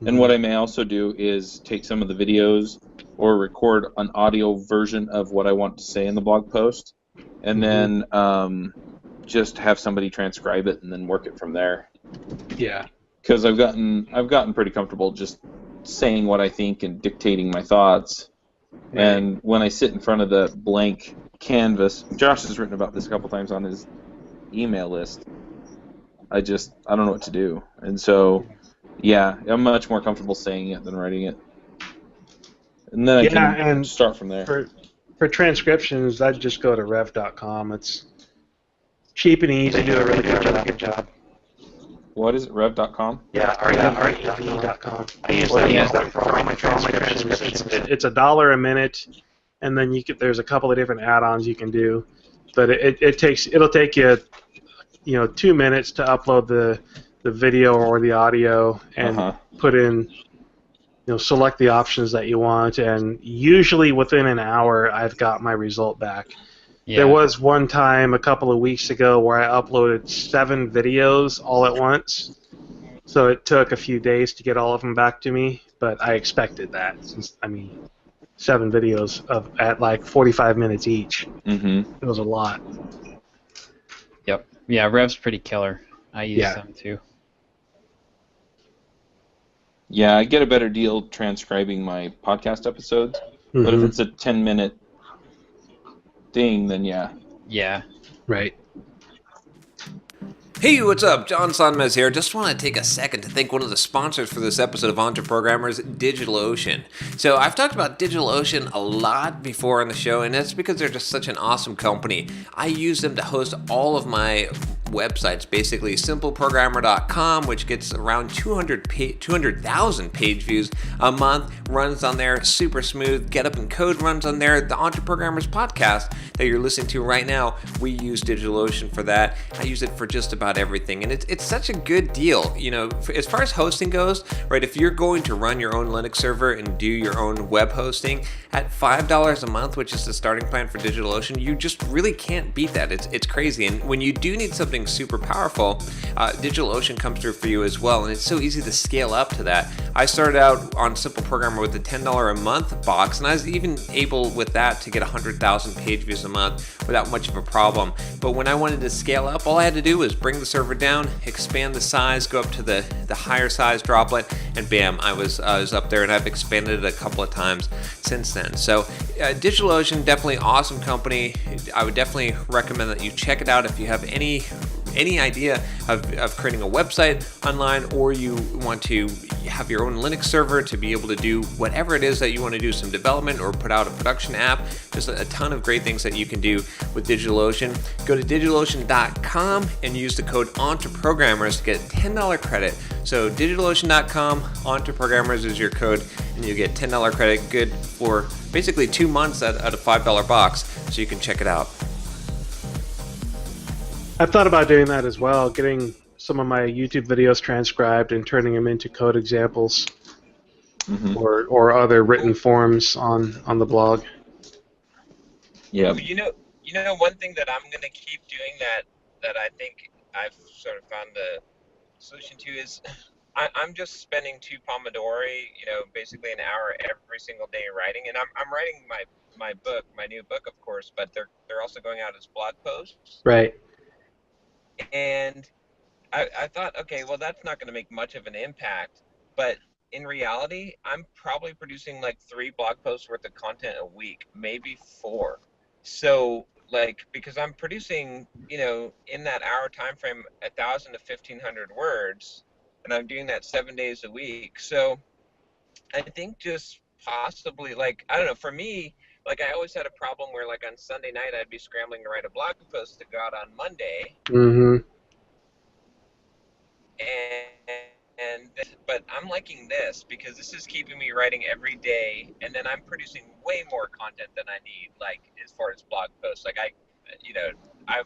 And what I may also do is take some of the videos or record an audio version of what I want to say in the blog post, and then just have somebody transcribe it and then work it from there. Yeah. Because I've gotten pretty comfortable just saying what I think and dictating my thoughts. Right. And when I sit in front of the blank canvas, Josh has written about this a couple times on his email list. I don't know what to do. And so, yeah, I'm much more comfortable saying it than writing it. And then I can start from there. For transcriptions, I'd just go to rev.com. It's cheap and easy. They do a really good job. What is it, rev.com? Yeah, rev.com. I use that for all my transcriptions. It's $1 a minute, and then there's a couple of different add-ons you can do. But it'll take you 2 minutes to upload the video or the audio and put in, select the options that you want, and usually within an hour I've got my result back. Yeah. There was one time a couple of weeks ago where I uploaded 7 videos all at once, so it took a few days to get all of them back to me, but I expected that, since 7 videos at like 45 minutes each. It was a lot. Yep. Yeah, Rev's pretty killer. I use them too. Yeah, I get a better deal transcribing my podcast episodes, but if it's a 10-minute thing, then yeah. Yeah. Right. Hey, what's up? John Sonmez here. Just want to take a second to thank one of the sponsors for this episode of EntreProgrammers, DigitalOcean. So I've talked about DigitalOcean a lot before on the show, and that's because they're just such an awesome company. I use them to host all of my websites, basically simpleprogrammer.com, which gets around 200,000 page views a month, runs on there, super smooth. Get Up and Code runs on there. The EntreProgrammers podcast that you're listening to right now, we use DigitalOcean for that. I use it for just about about everything, and it's such a good deal. You know, as far as hosting goes, right? If you're going to run your own Linux server and do your own web hosting at $5 a month, which is the starting plan for DigitalOcean, you just really can't beat that. It's crazy. And when you do need something super powerful, DigitalOcean comes through for you as well, and it's so easy to scale up to that. I started out on Simple Programmer with the $10 a month box, and I was even able with that to get 100,000 page views a month without much of a problem. But when I wanted to scale up, all I had to do was bring the server down, expand the size, go up to the higher size droplet, and bam, I was up there, and I've expanded it a couple of times since then. So DigitalOcean, definitely awesome company. I would definitely recommend that you check it out if you have any idea of creating a website online, or you want to have your own Linux server to be able to do whatever it is that you want to do, some development or put out a production app. Just a ton of great things that you can do with DigitalOcean. Go to DigitalOcean.com and use the code EntreProgrammers to get a $10 credit. So DigitalOcean.com, EntreProgrammers is your code, and you get $10 credit, good for basically 2 months at a $5 box, so you can check it out. I've thought about doing that as well, getting some of my YouTube videos transcribed and turning them into code examples, or other written forms on the blog. Yeah. You know, one thing that I'm going to keep doing that I think I've sort of found the solution to is I'm just spending 2 Pomodori, basically an hour every single day writing, and I'm writing my book, my new book, of course, but they're also going out as blog posts. Right. And I thought, okay, well, that's not going to make much of an impact. But in reality, I'm probably producing like 3 blog posts worth of content a week, maybe 4. So, because I'm producing, in that hour time frame, 1,000 to 1,500 words, and I'm doing that 7 days a week. So I think just possibly, I don't know, for me, I always had a problem where, on Sunday night, I'd be scrambling to write a blog post to go out on Monday. Mm-hmm. But I'm liking this because this is keeping me writing every day, and then I'm producing way more content than I need, as far as blog posts.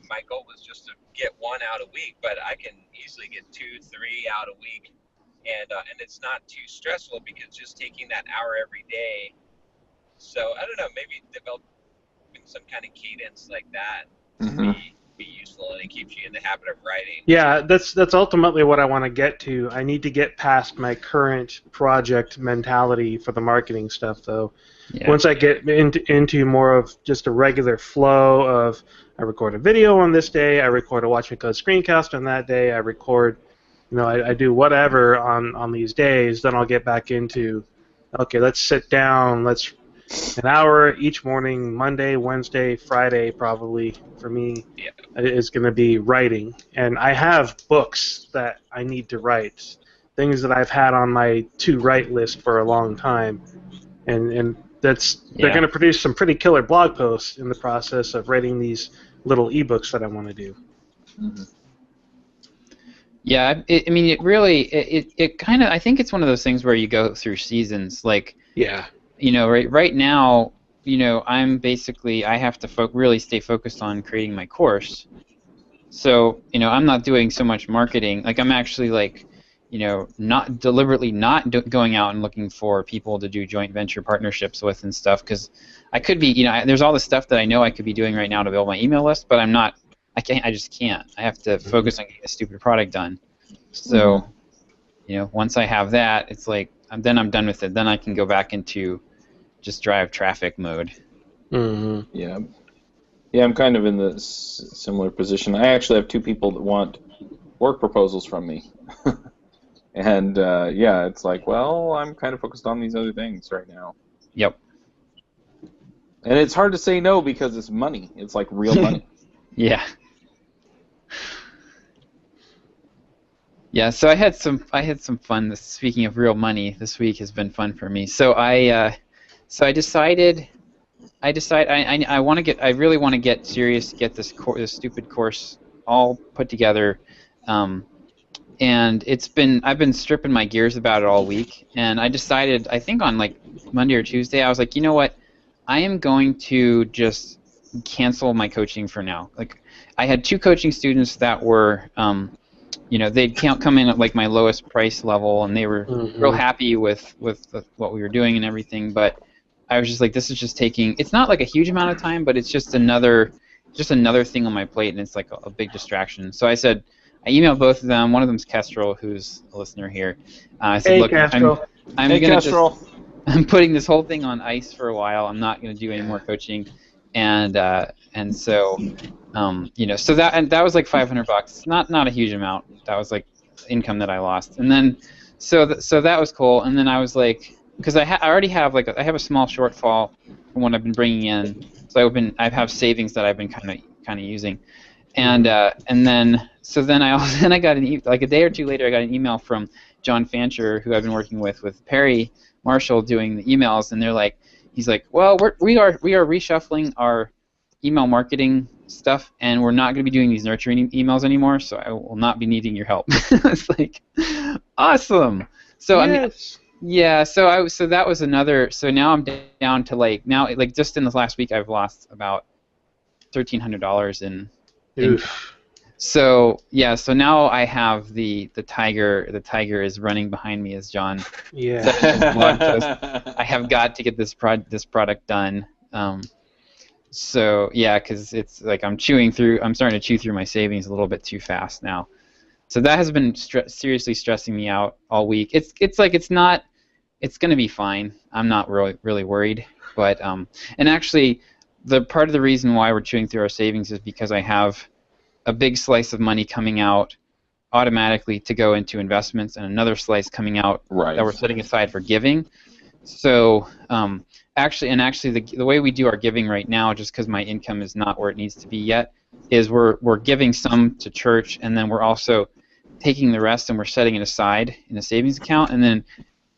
My goal was just to get 1 out a week, but I can easily get 2, 3 out a week, and it's not too stressful because just taking that hour every day. So I don't know, maybe developing some kind of cadence like that would be useful, and it keeps you in the habit of writing. Yeah, that's ultimately what I want to get to. I need to get past my current project mentality for the marketing stuff, though. Yeah. Once I get into more of just a regular flow of, I record a video on this day, I record a Watch Me Code screencast on that day, I record, I do whatever on these days, then I'll get back into, okay, let's sit down, let's an hour each morning, Monday, Wednesday, Friday, probably for me, is going to be writing. And I have books that I need to write, things that I've had on my to-write list for a long time, and they're going to produce some pretty killer blog posts in the process of writing these little ebooks that I want to do. Mm-hmm. Yeah, it really kind of, I think it's one of those things where you go through seasons, Yeah. Right now, I'm basically, I have to really stay focused on creating my course. So, I'm not doing so much marketing. I'm actually not deliberately going out and looking for people to do joint venture partnerships with and stuff, because I could be, there's all the stuff that I know I could be doing right now to build my email list, but I just can't. I have to focus on getting a stupid product done. So, once I have that, it's then I'm done with it. Then I can go back into just drive traffic mode. Mm-hmm. Yeah. Yeah, I'm kind of in the similar position. I actually have 2 people that want work proposals from me. And, it's well, I'm kind of focused on these other things right now. Yep. And it's hard to say no because it's money. It's real money. Yeah. Yeah, so I had some fun. Speaking of real money, this week has been fun for me. So I decided I really want to get serious, get this stupid course all put together, and I've been stripping my gears about it all week, and I decided, I think on Monday or Tuesday, I was like, you know what, I am going to just cancel my coaching for now. I had 2 coaching students that were, they'd come in at like my lowest price level, and they were real happy with what we were doing and everything. But I was just like, this is just taking. It's not like a huge amount of time, but it's just another thing on my plate, and it's like a big distraction. So I said, I emailed both of them. One of them's Kestrel, who's a listener here. I said, look, I'm putting this whole thing on ice for a while. I'm not going to do any more coaching, and so so that was like $500. Not a huge amount. That was like income that I lost, and then so that was cool. And then I was like, because I already have I have a small shortfall from what I've been bringing in, so I have savings that I've been kind of using, and then I got like a day or two later I got an email from John Fancher, who I've been working with Perry Marshall doing the emails, and he's like, well, we are reshuffling our email marketing stuff, and we're not going to be doing these nurturing emails anymore, so I will not be needing your help. It's like, awesome. So yes. So that was another. So now I'm down to just in the last week I've lost about $1,300 in. So now I have the tiger. The tiger is running behind me, as John. Yeah. I have got to get this product done. Because it's like I'm starting to chew through my savings a little bit too fast now. So that has been seriously stressing me out all week. It's going to be fine. I'm not really worried. But and actually, the part of the reason why we're chewing through our savings is because I have a big slice of money coming out automatically to go into investments, and another slice coming out that we're setting aside for giving. So actually, the way we do our giving right now, just because my income is not where it needs to be yet, is we're giving some to church, and then we're also taking the rest and we're setting it aside in a savings account, and then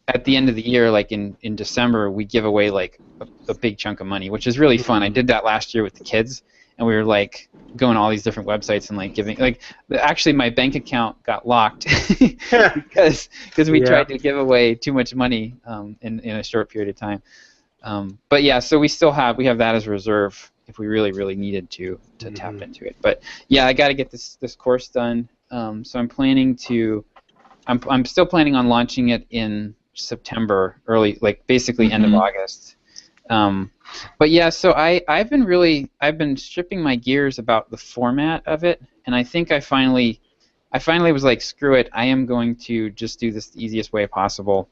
at the end of the year, like in December, we give away like a big chunk of money, which is really fun. I did that last year with the kids, and we were like going to all these different websites and like giving. Actually, my bank account got locked because we tried to give away too much money in a short period of time. But yeah, so we have that as a reserve if we really needed to tap into it. But yeah, I got to get this course done. So I'm still planning on launching it in September, early, like basically end of August. But yeah, so I've been stripping my gears about the format of it, and I think I finally was like, screw it, I am going to just do this the easiest way possible.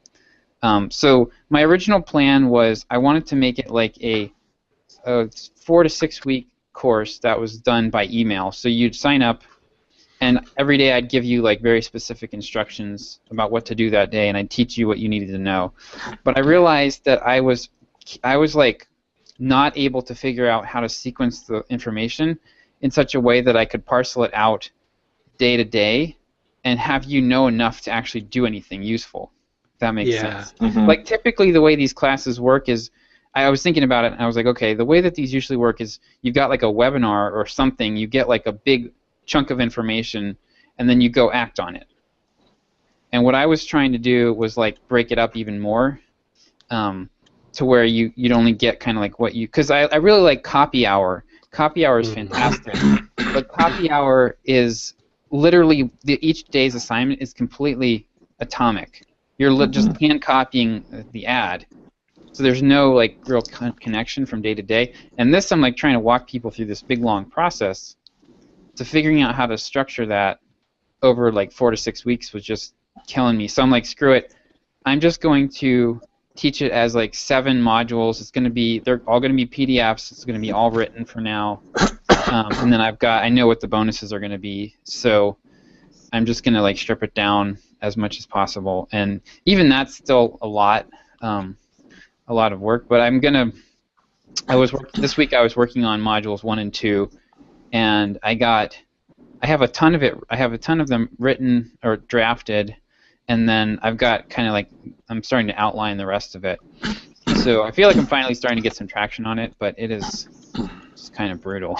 So my original plan was I wanted to make it like a 4 to 6 week course that was done by email. So you'd sign up, and every day I'd give you like very specific instructions about what to do that day, and I'd teach you what you needed to know. But I realized that I was like not able to figure out how to sequence the information in such a way that I could parcel it out day to day and have you know enough to actually do anything useful. If that makes sense. Like typically the way these classes work is, I was thinking about it and I was like, okay, the way that these usually work is you've got like a webinar or something, you get like a big chunk of information and then you go act on it. And what I was trying to do was like break it up even more. To where you'd only get kind of like what you, because I really like Copy Hour. Copy Hour is fantastic, but Copy Hour is literally each day's assignment is completely atomic. You're just hand copying the ad, so there's no like real connection from day to day. And this, I'm like trying to walk people through this big long process to figuring out how to structure that over like 4 to 6 weeks was just killing me. So I'm like, screw it, I'm just going to teach it as like 7 modules. They're all going to be PDFs. It's going to be all written for now. And then I know what the bonuses are going to be. So I'm just going to like strip it down as much as possible. And even that's still a lot of work. But this week I was working on modules 1 and 2, and I have a ton of them written or drafted. And then I've got kind of like, I'm starting to outline the rest of it. So I feel like I'm finally starting to get some traction on it, but it's kind of brutal.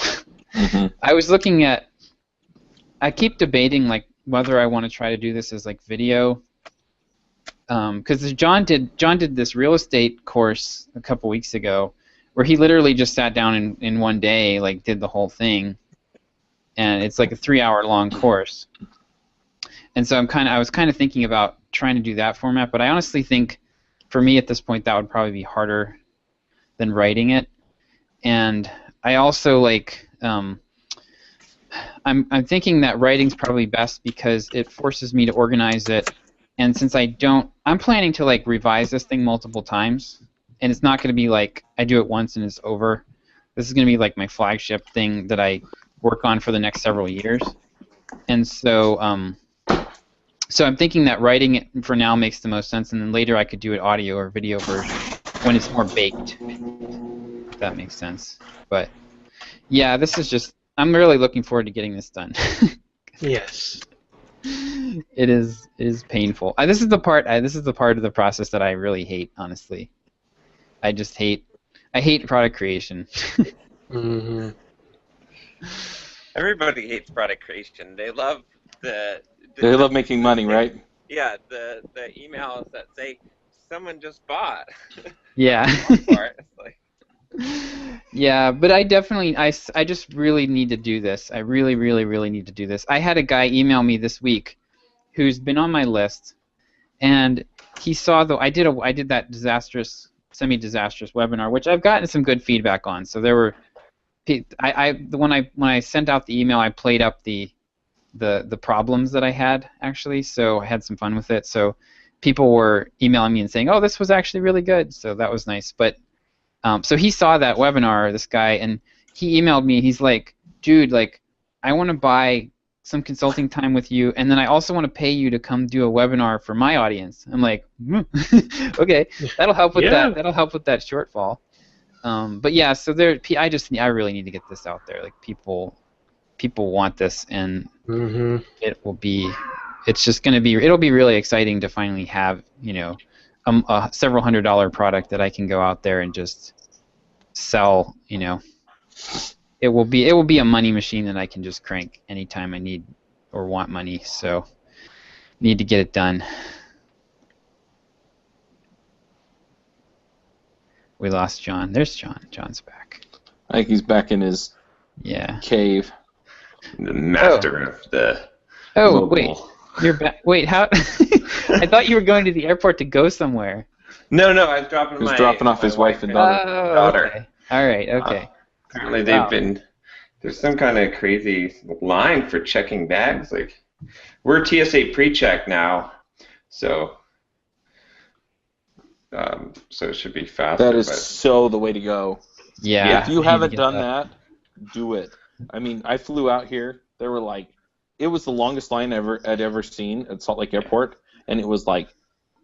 I keep debating like whether I want to try to do this as like video, because John did this real estate course a couple weeks ago where he literally just sat down in one day, like did the whole thing. and it's like a 3-hour-long course. And so I was kind of thinking about trying to do that format, but I honestly think for me at this point that would probably be harder than writing it. And I also like I'm thinking that writing's probably best because it forces me to organize it. And since I'm planning to like revise this thing multiple times, and it's not going to be like I do it once and it's over. This is going to be like my flagship thing that I work on for the next several years. And so I'm thinking that writing it for now makes the most sense, and then later I could do an audio or video version when it's more baked, if that makes sense. But yeah, this is just, I'm really looking forward to getting this done. Yes. It is painful. This is the part of the process that I really hate, honestly. I hate product creation. Mm-hmm. Everybody hates product creation. They love they love making money, right? Yeah, the emails that say someone just bought. Yeah. Yeah, but I just really need to do this. I really, really, really need to do this. I had a guy email me this week who's been on my list, and he saw I did that semi-disastrous webinar, which I've gotten some good feedback on. So there were, when I sent out the email, I played up the problems that I had actually, so I had some fun with it. So people were emailing me and saying, "Oh, this was actually really good," so that was nice. But so he saw that webinar, this guy, and he emailed me. He's like, "Dude, like, I want to buy some consulting time with you, and then I also want to pay you to come do a webinar for my audience." I'm like, okay, that'll help with that. That'll help with that shortfall. But yeah, so I really need to get this out there. Like people want this, and it'll be really exciting to finally have, a several $100 product that I can go out there and just sell. It will be a money machine that I can just crank anytime I need or want money. So need to get it done. We lost John. There's John. John's back. I think he's back in his cave. The master of the mobile. Wait. You're back. Wait, how? I thought you were going to the airport to go somewhere. No, I was dropping off his wife and daughter. Okay. All right, okay. Apparently there's some kind of crazy line for checking bags. Like, we're TSA pre-check now, so it should be faster. That is so the way to go. Yeah. If you haven't done that, do it. I mean, I flew out here. There were it was the longest line I'd ever seen at Salt Lake Airport, and it was like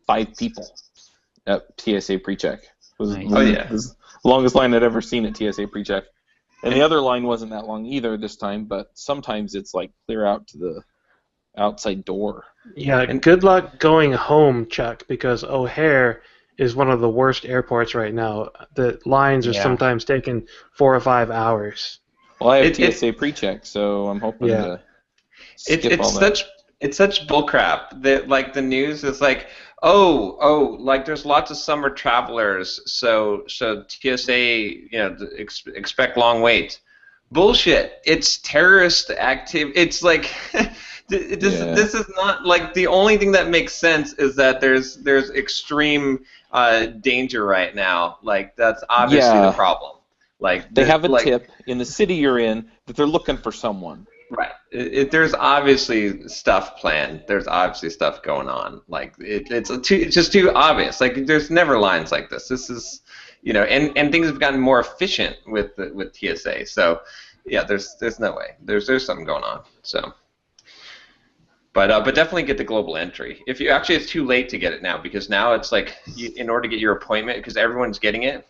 5 people at TSA pre-check. It was the longest line I'd ever seen at TSA pre-check. And the other line wasn't that long either this time, but sometimes it's like clear out to the outside door. Yeah, and good luck going home, Chuck, because O'Hare is one of the worst airports right now. The lines are sometimes taking 4 or 5 hours. Well, I have TSA pre-check, so I'm hoping to skip all that. It's such bullcrap that like the news is like, oh, like there's lots of summer travelers, so TSA, expect long waits. Bullshit. It's terrorist activity. It's like this is not like the only thing that makes sense is that there's extreme danger right now. Like that's obviously the problem. Like they have a tip in the city you're in that they're looking for someone. Right. There's obviously stuff planned. There's obviously stuff going on. Like it's just too obvious. Like there's never lines like this. This is, and things have gotten more efficient with TSA. So yeah, there's no way. There's something going on. So. But definitely get the global entry. If you actually, it's too late to get it now because now it's like in order to get your appointment because everyone's getting it.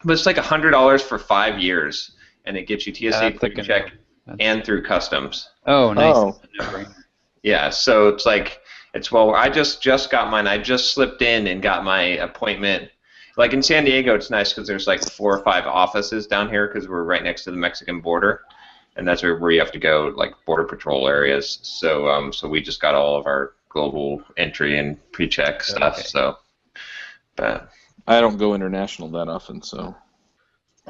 But it's like $100 for 5 years, and it gets you TSA pre-check and through customs. Oh, nice. Oh. Yeah, so it's like I just got mine. I just slipped in and got my appointment. Like in San Diego, it's nice because there's like 4 or 5 offices down here because we're right next to the Mexican border, and that's where you have to go, like border patrol areas. So we just got all of our global entry and pre-check stuff. Okay. So, but. I don't go international that often, so.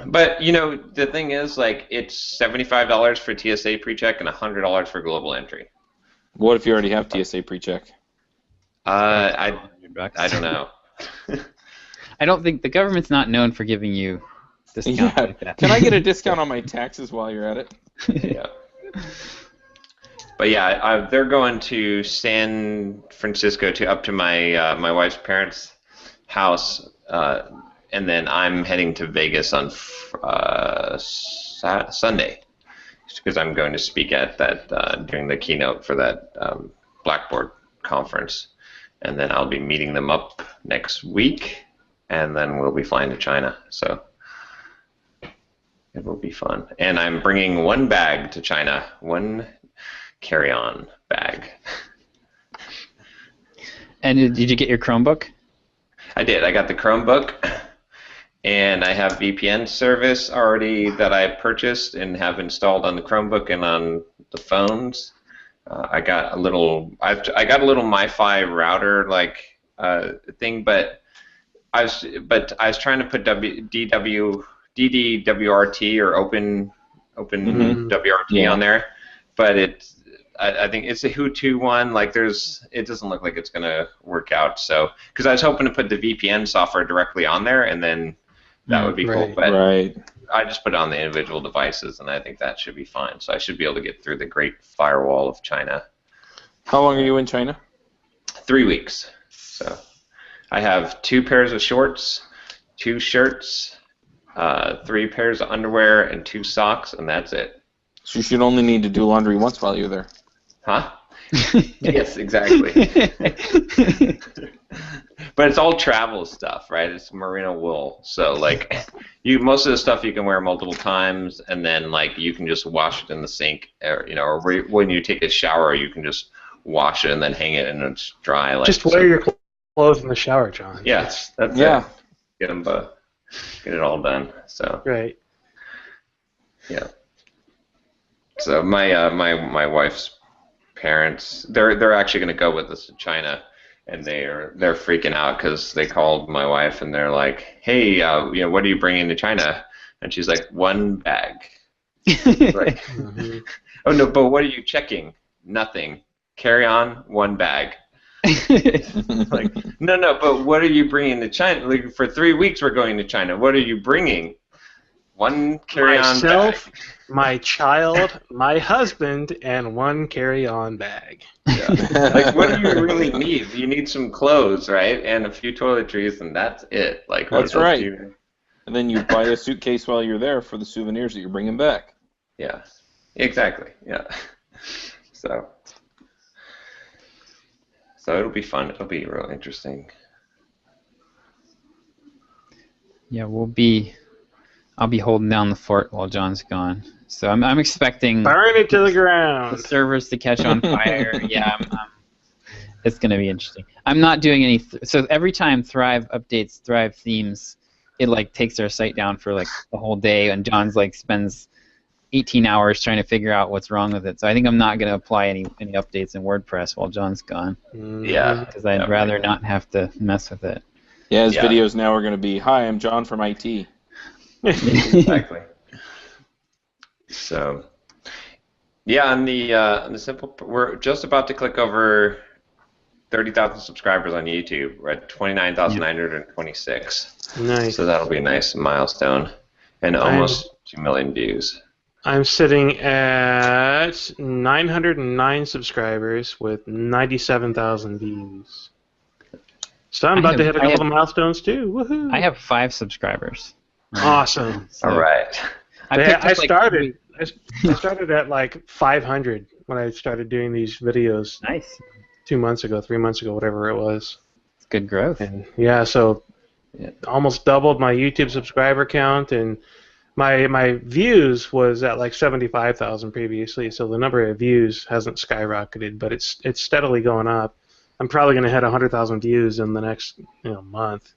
But the thing is, like, it's $75 for TSA PreCheck and $100 for global entry. What if you already have TSA PreCheck? I don't know. I don't think the government's not known for giving you discounts like that. Can I get a discount on my taxes while you're at it? Yeah. But yeah, they're going to San Francisco up to my wife's parents' house, and then I'm heading to Vegas on Sunday because I'm going to speak at that during the keynote for that Blackboard conference, and then I'll be meeting them up next week, and then we'll be flying to China. So it will be fun, and I'm bringing one bag to China, one carry-on bag. And did you get your Chromebook? I did. I got the Chromebook, and I have VPN service already that I purchased and have installed on the Chromebook and on the phones. I got a little MiFi router thing, but I was trying to put DDWRT or Open WRT on there, but I think it's a Hutu one. Like it doesn't look like it's gonna work out. So because I was hoping to put the VPN software directly on there, and then that would be cool. But I just put it on the individual devices, and I think that should be fine. So I should be able to get through the Great Firewall of China. How long are you in China? 3 weeks. So I have 2 pairs of shorts, 2 shirts, 3 pairs of underwear, and 2 socks, and that's it. So you should only need to do laundry once while you're there. Huh? Yes, exactly. But it's all travel stuff, right? It's merino wool, so most of the stuff you can wear multiple times, and then you can just wash it in the sink, or when you take a shower, you can just wash it and then hang it and it's dry. Just wear your clothes in the shower, John. Yeah, that's it. Get it all done. So right. Yeah. So my wife's parents, they're actually going to go with us to China, and they're freaking out because they called my wife and they're like, hey, what are you bringing to China? And she's like, 1 bag. Like, oh no, but what are you checking? Nothing. Carry on, 1 bag. Like, no, but what are you bringing to China? Like, for 3 weeks we're going to China. What are you bringing? 1 carry-on bag. My child, my husband, and 1 carry-on bag. Yeah. Like, what do you really need? You need some clothes, right? And a few toiletries, and that's it. Like, that's right. And then you buy a suitcase while you're there for the souvenirs that you're bringing back. Yeah, exactly. Yeah. So it'll be fun. It'll be real interesting. Yeah, I'll be holding down the fort while John's gone. So I'm expecting burn it to the ground. The servers to catch on fire. Yeah, it's going to be interesting. I'm not doing any. So every time Thrive updates Thrive themes, it takes their site down for the whole day, and John's spends 18 hours trying to figure out what's wrong with it. So I think I'm not going to apply any updates in WordPress while John's gone. Yeah. Because I'd rather not have to mess with it. Yeah, his videos now are going to be, hi, I'm John from IT. Exactly. So, yeah, on the simple, we're just about to click over 30,000 subscribers on YouTube. We're at 29,926. Nice. So that'll be a nice milestone, and almost 2 million views. I'm sitting at 909 subscribers with 97,000 views. So I'm about to hit a couple of milestones too. Woohoo! I have 5 subscribers. Awesome. So, all right. I started at 500 when I started doing these videos. Nice. 2 months ago, 3 months ago, whatever it was. It's good growth. And so almost doubled my YouTube subscriber count, and my views was at 75,000 previously. So the number of views hasn't skyrocketed, but it's steadily going up. I'm probably going to hit 100,000 views in the next month.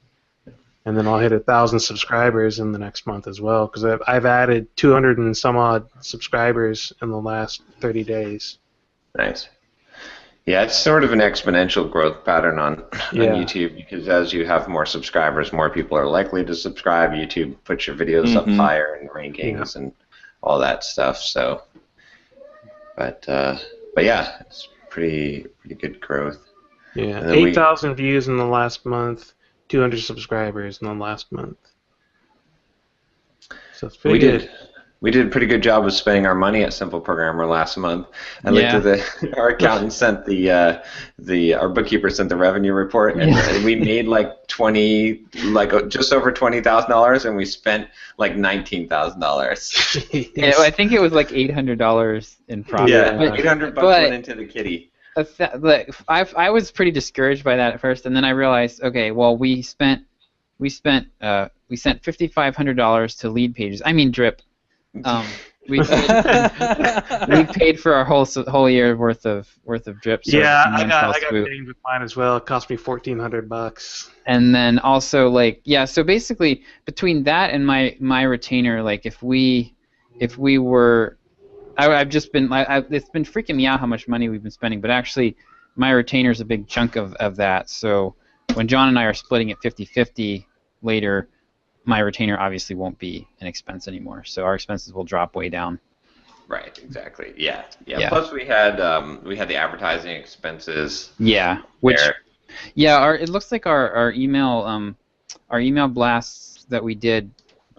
And then I'll hit 1,000 subscribers in the next month as well, because I've added 200 and some odd subscribers in the last 30 days. Nice. Yeah, it's sort of an exponential growth pattern on YouTube, because as you have more subscribers, more people are likely to subscribe. YouTube puts your videos up higher in rankings and all that stuff. So, but yeah, it's pretty good growth. Yeah, 8,000 views in the last month, 200 subscribers in the last month. So it's pretty good. We did a pretty good job of spending our money at Simple Programmer last month. I looked at our accountant sent our bookkeeper sent the revenue report, and we made just over $20,000, and we spent like $19,000. Yeah, I think it was like $800 in profit. Yeah, $800 went into the kitty. I was pretty discouraged by that at first, and then I realized, okay, well, we sent $5,500 to lead pages. I mean drip. We paid for our whole year worth of drip. Yeah, I got paid with mine as well. It cost me $1,400. And then also so basically between that and my retainer, like if we were, I've just been it's been freaking me out how much money we've been spending, but actually my retainer is a big chunk of that. So when John and I are splitting it 50-50 later, my retainer obviously won't be an expense anymore, so our expenses will drop way down. Right, exactly. Yeah. Plus we had the advertising expenses. Yeah, it looks like our email blasts that we did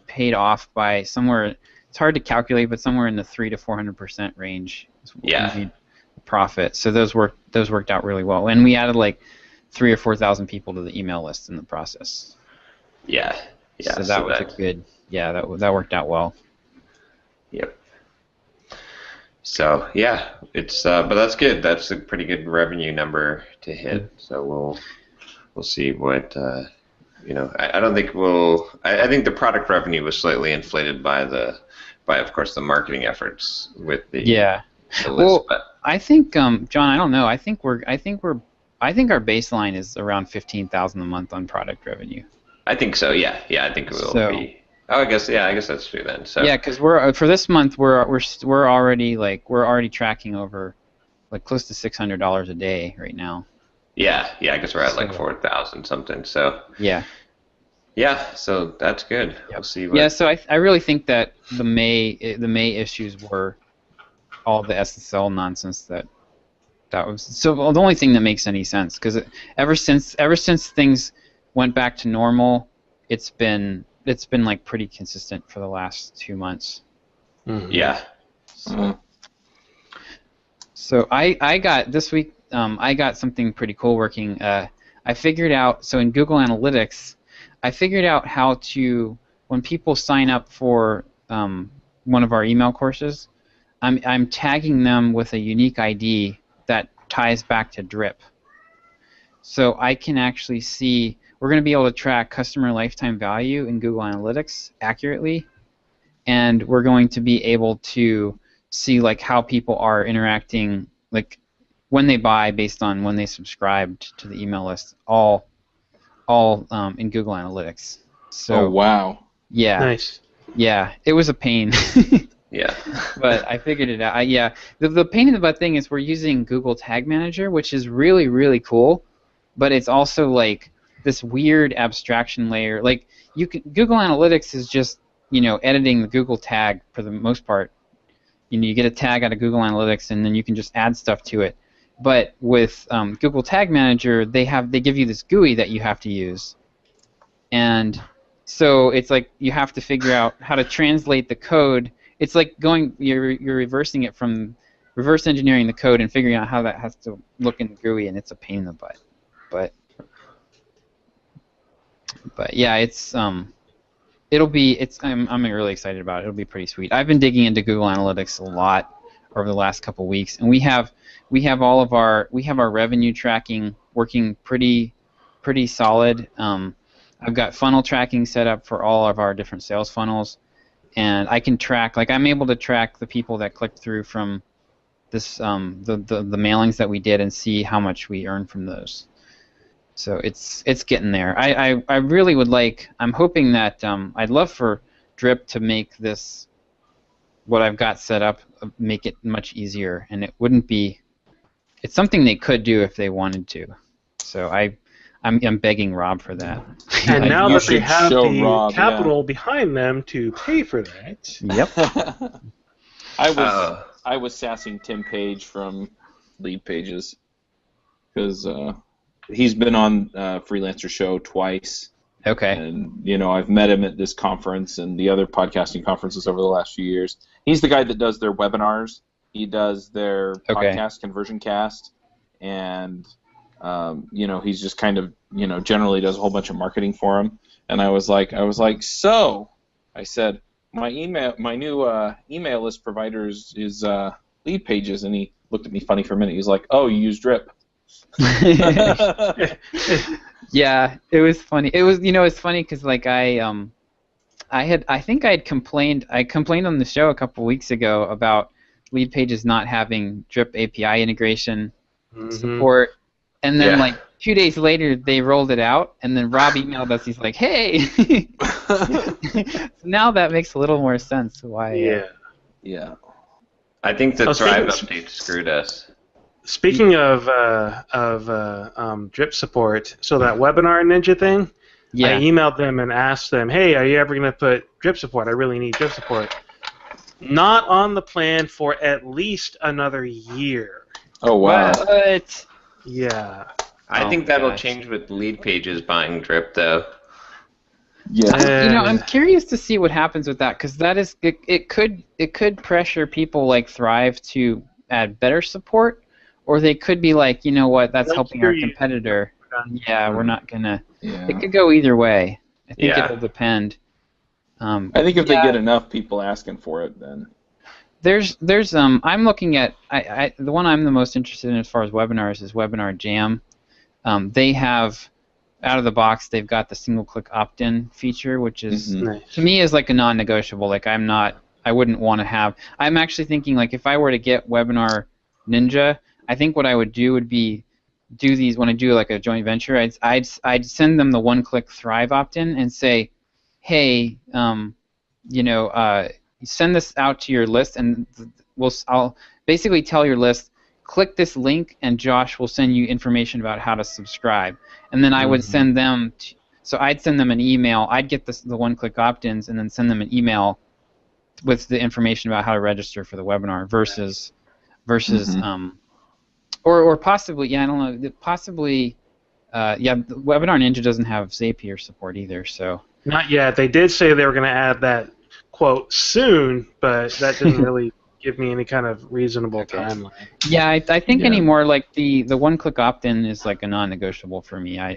paid off by somewhere. It's hard to calculate, but somewhere in the 300 to 400% range. Is profit. So those worked out really well, and we added like 3,000 or 4,000 people to the email list in the process. Yeah. So that was a good. Yeah, that worked out well. Yep. So yeah, it's but that's good. That's a pretty good revenue number to hit. So we'll see what I don't think we'll. I think the product revenue was slightly inflated by of course the marketing efforts with the the list. But I think John, I don't know. I think our baseline is around 15,000 a month on product revenue. I think so. Yeah. I think it will be. Oh, I guess that's true then. So yeah, because for this month we're already tracking over like close to $600 a day right now. Yeah. I guess we're at like 4,000 something. So yeah. So that's good. Yep. We'll see. Yeah. So I really think that the May issues were all the SSL nonsense that was. So the only thing that makes any sense, because ever since things went back to normal, it's been like pretty consistent for the last 2 months. Mm-hmm. Yeah. So I got this week. I got something pretty cool working. I figured out, so in Google Analytics, I figured out how to, when people sign up for one of our email courses, I'm tagging them with a unique ID that ties back to drip. So I can actually see. We're going to be able to track customer lifetime value in Google Analytics accurately, and we're going to be able to see like how people are interacting, like when they buy based on when they subscribed to the email list, all in Google Analytics. So, oh wow! Yeah. Nice. Yeah, it was a pain. Yeah. But I figured it out. The pain in the butt thing is we're using Google Tag Manager, which is really, really cool, but it's also like this weird abstraction layer. Like Google Analytics is just editing the Google tag for the most part. You get a tag out of Google Analytics and then you can just add stuff to it. But with Google Tag Manager, they give you this GUI that you have to use, and so it's like you have to figure out how to translate the code. It's like you're reversing it from reverse engineering the code and figuring out how that has to look in the GUI, and it's a pain in the butt. But yeah, I'm really excited about it. It'll be pretty sweet. I've been digging into Google Analytics a lot over the last couple weeks, and we have our revenue tracking working pretty solid. I've got funnel tracking set up for all of our different sales funnels, and I can track, like I'm able to track the people that clicked through from this the mailings that we did and see how much we earned from those. So it's getting there. I really would like. I'm hoping that I'd love for Drip to make this, what I've got set up, make it much easier, and it wouldn't be it's something they could do if they wanted to. So I'm begging Rob for that. And now that they have the capital behind them to pay for that. Yep. I was sassing Tim Page from Lead Pages because he's been on Freelancer Show twice. Okay. And I've met him at this conference and the other podcasting conferences over the last few years. He's the guy that does their webinars. He does their podcast, Conversion Cast, and he's just kind of generally does a whole bunch of marketing for him. And I was like, so I said my new email list provider is Lead Pages, and he looked at me funny for a minute. He's like, oh, you use Drip. Yeah, it was funny. It was it's funny because like I complained on the show a couple weeks ago about Lead Pages not having Drip API integration support, and then like 2 days later they rolled it out, and then Rob emailed us. He's like, hey. Now that makes a little more sense why. Yeah. I think the Thrive update screwed us. Speaking of Drip support, so that Webinar Ninja thing, I emailed them and asked them, hey, are you ever going to put Drip support? I really need Drip support. Not on the plan for at least another year. Oh, wow. What? Yeah. I think that'll change with Lead Pages buying Drip, though. Yeah. I'm curious to see what happens with that, because that is it could pressure people like Thrive to add better support, or they could be like, you know what, that's helping our competitor. Yeah, we're not gonna. Yeah. It could go either way. I think it'll depend. I think if they get enough people asking for it, then. There's I'm looking at the one I'm the most interested in as far as webinars is Webinar Jam. They have out of the box they've got the single-click opt-in feature, which is to me is like a non-negotiable. Like I wouldn't want to have. I'm actually thinking like if I were to get Webinar Ninja, I think what I would do would be do these when I do like a joint venture. I'd send them the one-click Thrive opt-in and say, hey, send this out to your list, and I'll basically tell your list, click this link, and Josh will send you information about how to subscribe. And then I would send them, so I'd send them an email. I'd get the one-click opt-ins and then send them an email with the information about how to register for the webinar versus or possibly, I don't know, possibly, Webinar Ninja doesn't have Zapier support either, so. Not yet. They did say they were going to add that, quote, soon, but that didn't really give me any kind of reasonable timeline. Yeah, I think anymore, like the one-click opt-in is like a non-negotiable for me. I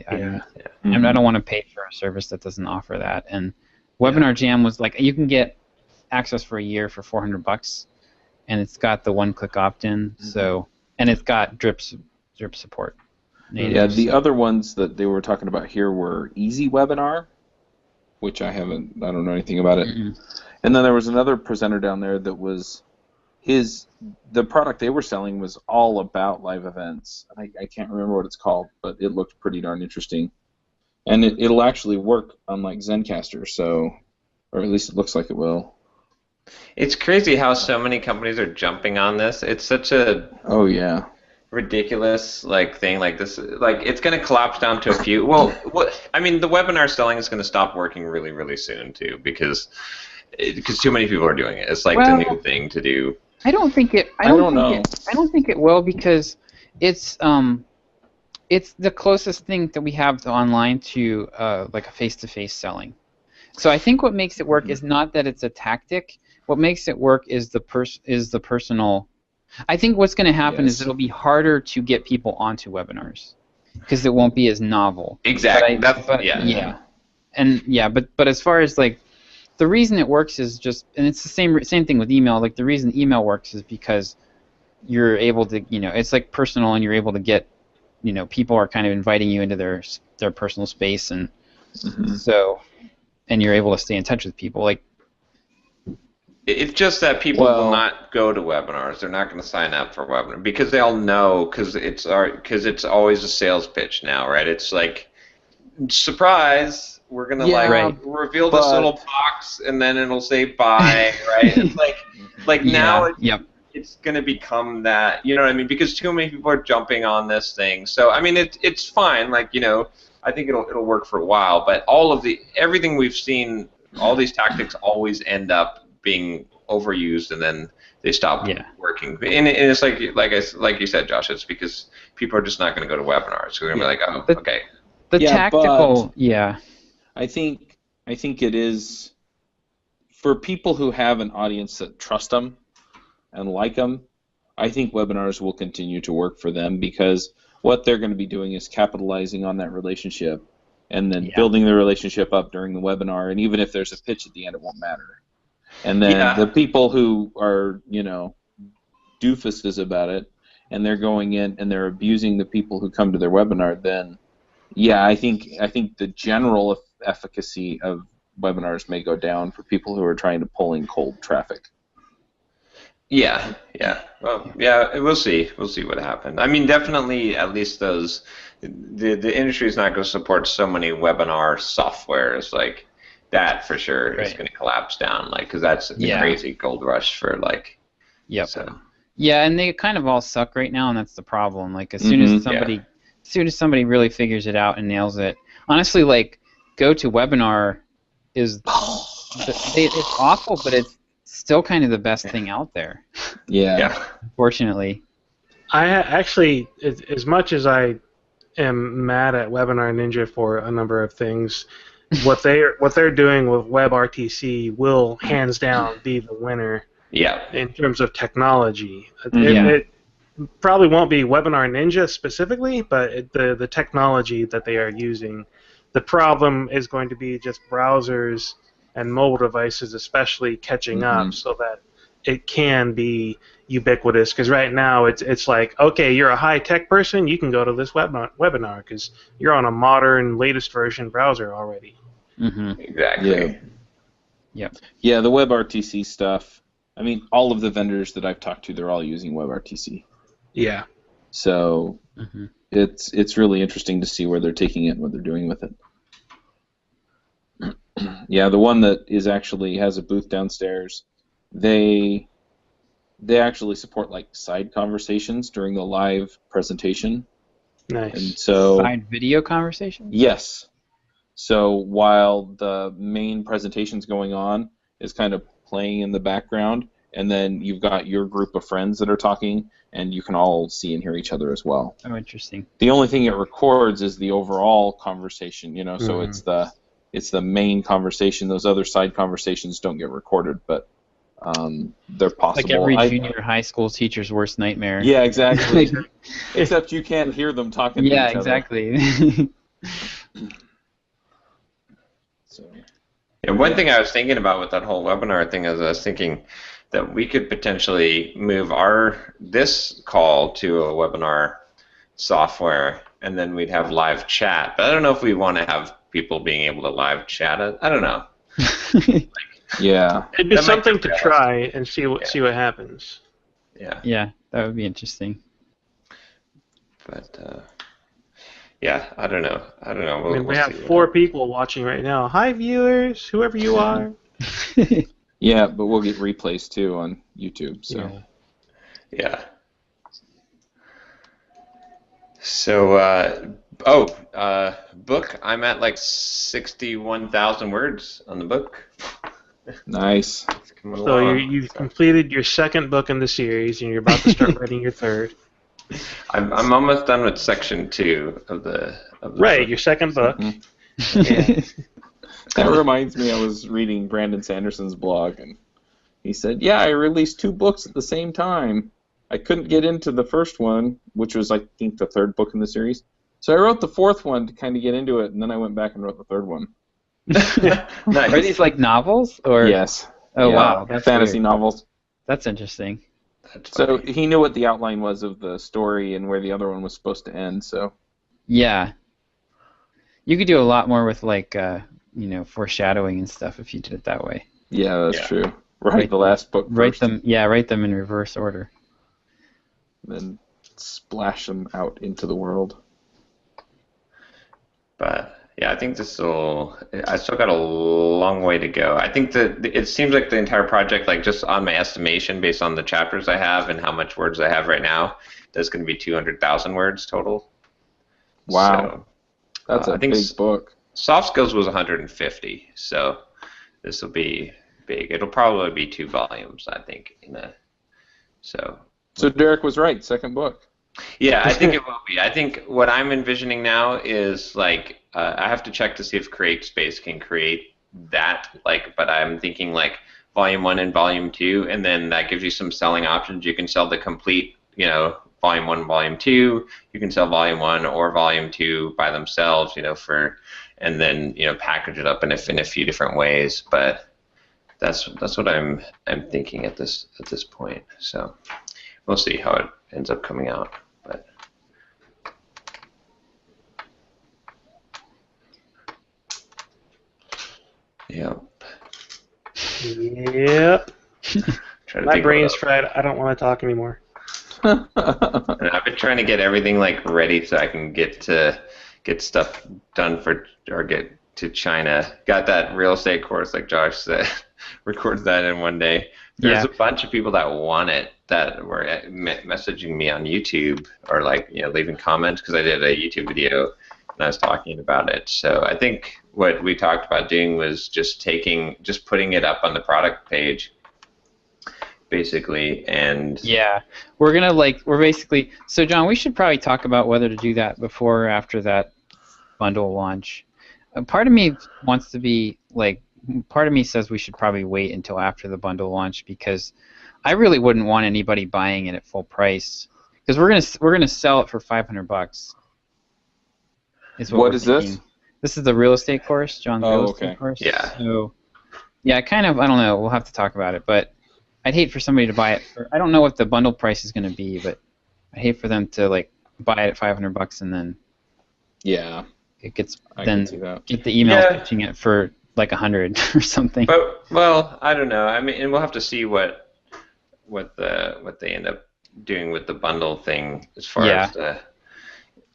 don't want to pay for a service that doesn't offer that. And Webinar Jam was like, you can get access for a year for $400, and it's got the one-click opt-in, so, and it's got drip support. Native, the other ones that they were talking about here were Easy Webinar, which I don't know anything about it. And then there was another presenter down there that was the product they were selling was all about live events. I can't remember what it's called, but it looked pretty darn interesting. And it'll actually work on like Zencaster, so, or at least it looks like it will. It's crazy how so many companies are jumping on this. It's such a ridiculous thing like this. Like it's going to collapse down to a few. Well, I mean, the webinar selling is going to stop working really, really soon too because too many people are doing it. It's like the new thing to do. I don't think it. I don't think it will because it's the closest thing that we have to online to like a face-to-face selling. So I think what makes it work is not that it's a tactic. What makes it work is the personal. I think what's going to happen is it'll be harder to get people onto webinars because it won't be as novel. Exactly. But as far as like the reason it works is just, and it's the same thing with email. Like the reason email works is because you're able to, it's like personal, and you're able to get, people are kind of inviting you into their personal space, and so, and you're able to stay in touch with people. Like, it's just that people will not go to webinars. They're not going to sign up for a webinar because they all know because it's always a sales pitch now, right? It's like, surprise, we're going to reveal this little box and then it'll say buy, right? It's like now it's going to become that, you know what I mean? Because too many people are jumping on this thing. So I mean, it's fine. Like, you know, I think it'll work for a while. But everything we've seen, all these tactics always end up being overused, and then they stop working. And it's like you said, Josh. It's because people are just not going to go to webinars. So they're going to be like, oh, okay. The tactical, I think it is for people who have an audience that trust them and like them. I think webinars will continue to work for them because what they're going to be doing is capitalizing on that relationship and then building the relationship up during the webinar. And even if there's a pitch at the end, it won't matter. And then the people who are, you know, doofuses about it, and they're going in and they're abusing the people who come to their webinar, then I think the general efficacy of webinars may go down for people who are trying to pull in cold traffic. Yeah. Well, we'll see. We'll see what happens. I mean, definitely, at least the industry is not going to support so many webinar softwares like that for sure. Right. Is going to collapse down, like, because that's a crazy gold rush for like. Yep. So. Yeah, and they kind of all suck right now, and that's the problem. Like, as soon as somebody really figures it out and nails it, honestly, like, GoToWebinar is it's awful, but it's still kind of the best thing out there. Yeah. Fortunately. I actually, as much as I am mad at Webinar Ninja for a number of things, what they're doing with WebRTC will hands down be the winner. Yeah. In terms of technology, it probably won't be Webinar Ninja specifically, but the technology that they are using. The problem is going to be just browsers and mobile devices, especially catching up, so that it can be ubiquitous. Because right now it's like, okay, you're a high-tech person, you can go to this webinar because you're on a modern, latest version browser already. Exactly. Yeah, the WebRTC stuff. I mean, all of the vendors that I've talked to, they're all using WebRTC. Yeah. So it's really interesting to see where they're taking it and what they're doing with it. Yeah, the one that actually has a booth downstairs, they actually support like side conversations during the live presentation. Nice. And so side video conversations? Yes. So while the main presentation's going on, is kind of playing in the background, and then you've got your group of friends that are talking, and you can all see and hear each other as well. Oh, interesting. The only thing it records is the overall conversation, you know, so it's the main conversation. Those other side conversations don't get recorded, but they're possible. Like every junior high school teacher's worst nightmare. Yeah, exactly. Except you can't hear them talking to each other. Yeah, exactly. And one thing I was thinking about with that whole webinar thing is I was thinking that we could potentially move this call to a webinar software, and then we'd have live chat. But I don't know if we want to have people being able to live chat it. I don't know. Yeah. It'd be something to try and see what happens. Yeah. Yeah, that would be interesting. But I don't know. We have 4 people watching right now. Hi, viewers, whoever you are. Yeah, but we'll get replays too on YouTube. So. Yeah. So, book. I'm at like 61,000 words on the book. Nice. So you've completed your 2nd book in the series, and you're about to start writing your 3rd. I'm almost done with section 2 of the right, book. your 2nd book. Yeah. That reminds me, I was reading Brandon Sanderson's blog, and he said, I released 2 books at the same time. I couldn't get into the first one, which was, I think, the 3rd book in the series. So I wrote the 4th one to kind of get into it, and then I went back and wrote the 3rd one. Nice. Are these like novels? Or? Yes. Oh, wow. That's fantasy weird. novels. That's interesting. So he knew what the outline was of the story and where the other one was supposed to end. So. Yeah. You could do a lot more with like foreshadowing and stuff if you did it that way. Yeah, that's true. Write the last book first. Write them in reverse order. Then splash them out into the world. But Yeah, I think this will. I still got a long way to go. I think that it seems like the entire project, like just on my estimation based on the chapters I have and how much words I have right now, that's going to be 200,000 words total. Wow, so, that's a big book. Soft skills was 150, so this will be big. It'll probably be 2 volumes, I think. So Derek was right. Second book. Yeah, I think it will be. I think what I'm envisioning now is like I have to check to see if CreateSpace can create that. But I'm thinking like volume 1 and volume 2, and then that gives you some selling options. You can sell the complete, volume 1, volume 2. You can sell volume 1 or volume 2 by themselves, and then package it up in a few different ways. But that's what I'm thinking at this point. So we'll see how it ends up coming out. But yep. My brain's fried. I don't want to talk anymore. And I've been trying to get everything like ready so I can get stuff done or get to China. Got that real estate course like Josh said. Recorded that in one day. There's a bunch of people that want it that were messaging me on YouTube or leaving comments because I did a YouTube video and I was talking about it. So I think what we talked about doing was just putting it up on the product page, basically, and we're basically. So John, we should probably talk about whether to do that before or after that bundle launch. Part of me wants to be part of me says we should probably wait until after the bundle launch because I really wouldn't want anybody buying it at full price because we're gonna sell it for $500. What is this? This is the real estate course, John's real estate course. Yeah. So I don't know. We'll have to talk about it, but I'd hate for somebody to buy it. I don't know what the bundle price is going to be, but I'd hate for them to buy it at $500 and then it gets get the email pitching it for like 100 or something. But I don't know. I mean, and we'll have to see what they end up doing with the bundle thing as far as the.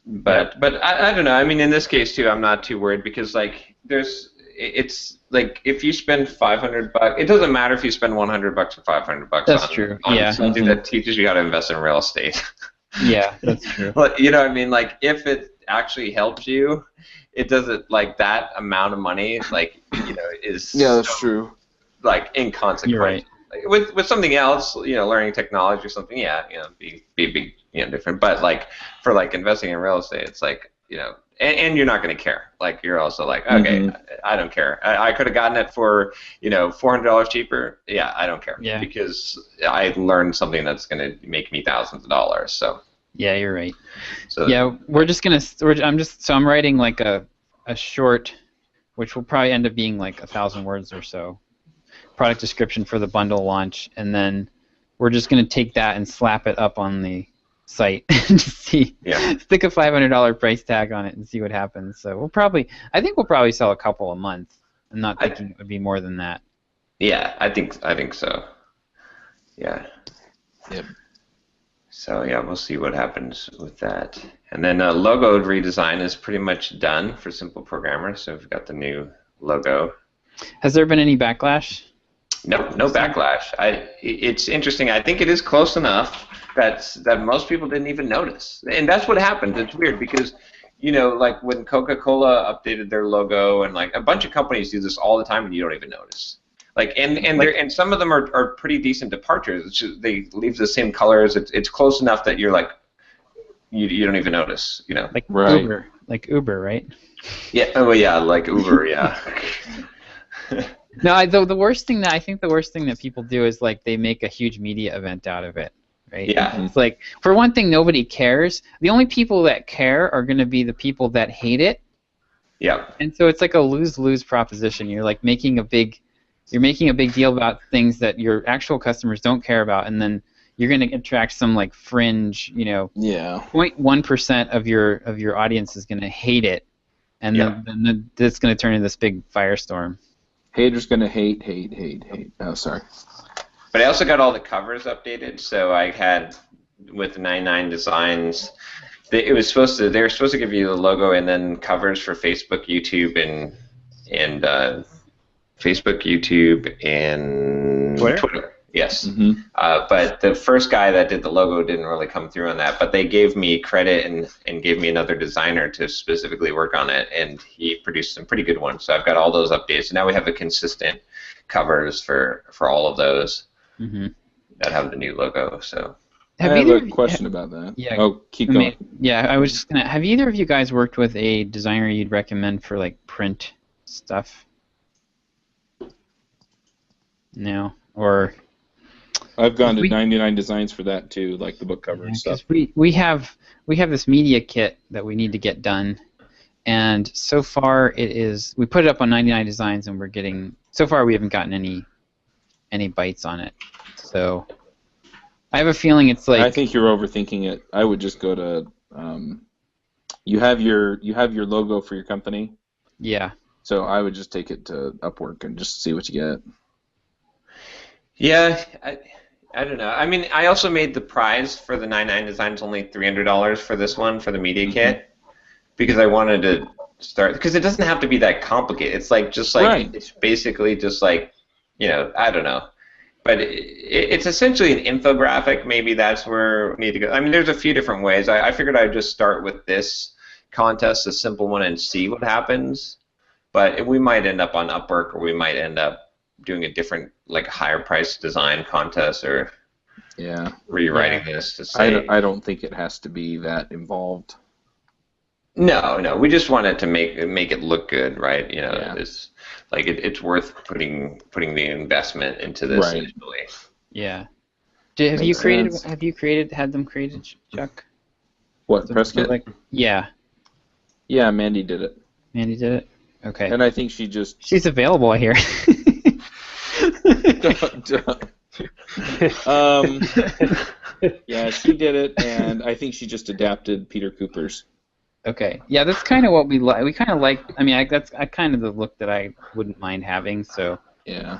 But I don't know. I mean, in this case too, I'm not too worried because it's like if you spend $500, it doesn't matter if you spend $100 or $500. That's true. On something that teaches you how to invest in real estate. Yeah, that's true. You know what I mean? Like if it actually helps you, it doesn't that amount of money is that's true. Inconsequential. You're right. With something else, learning technology or something, be big, different. But for investing in real estate, it's and you're not going to care. You're also okay, I don't care. I could have gotten it for $400 cheaper. Yeah, I don't care. Yeah. Because I learned something that's going to make me thousands of dollars. So. Yeah, you're right. So I'm writing a short, which will probably end up being 1,000 words or so, product description for the bundle launch, and then we're just going to take that and slap it up on the site and see, stick a $500 price tag on it and see what happens. So I think we'll probably sell a couple a month. I'm not thinking it would be more than that. Yeah, I think so. Yeah. Yep. So we'll see what happens with that. And then logo redesign is pretty much done for Simple Programmer. So we've got the new logo. Has there been any backlash? No backlash. It's interesting. I think it is close enough that most people didn't even notice. And that's what happened. It's weird because, when Coca-Cola updated their logo and a bunch of companies do this all the time and you don't even notice. And some of them are pretty decent departures. It's just, they leave the same colors. It's close enough that you're you don't even notice. Right. Uber, right? Yeah. Oh yeah, like Uber. Yeah. No, the worst thing that people do is they make a huge media event out of it, right? Yeah. It's for one thing, nobody cares. The only people that care are going to be the people that hate it. Yeah. And so it's a lose-lose proposition. You're making a big deal about things that your actual customers don't care about, and then you're going to attract some fringe, 0.1% of your audience is going to hate it, and then it's going to turn into this big firestorm. Haters going to hate. Oh, sorry. But I also got all the covers updated, so I had with 99 Designs, They were supposed to give you the logo and then covers for Facebook, YouTube, and Facebook, YouTube, and Twitter. Yes. Mm-hmm. But the first guy that did the logo didn't really come through on that. But they gave me credit and gave me another designer to specifically work on it, and he produced some pretty good ones. So I've got all those updates. And now we have a consistent covers for all of those that have the new logo. So. I have a question about that. Yeah. Oh, keep going. Yeah, I was just gonna. Have either of you guys worked with a designer you'd recommend for like print stuff? No, or. I've gone to 99 Designs for that too, like the book cover and stuff. We have this media kit that we need to get done, and so far we put it up on 99 Designs, and so far we haven't gotten any bites on it. So. I have a feeling it's like. I think you're overthinking it. I would just go to. You have your logo for your company. Yeah. So I would just take it to Upwork and just see what you get. Yeah, I don't know. I mean, I also made the prize for the 99 Designs only $300 for this one for the media kit because I wanted to start because it doesn't have to be that complicated. It's it's basically just like I don't know. But it's essentially an infographic. Maybe that's where we need to go. I mean, there's a few different ways. I figured I'd just start with this contest, a simple one, and see what happens. But we might end up on Upwork, or we might end up doing a different, like, higher-priced design contest, or rewriting this to say. I don't think it has to be that involved. No. We just wanted to make it look good, right? It's like it's worth putting the investment into this initially. Yeah. Have you had them created, Chuck? What, press kit? Yeah. Yeah, Mandy did it. Mandy did it? Okay. And I think she's available here. Yeah, she did it, and I think she just adapted Peter Cooper's. Okay. Yeah, that's kind of what we like. We kind of like. I mean, that's kind of the look that I wouldn't mind having. So. Yeah.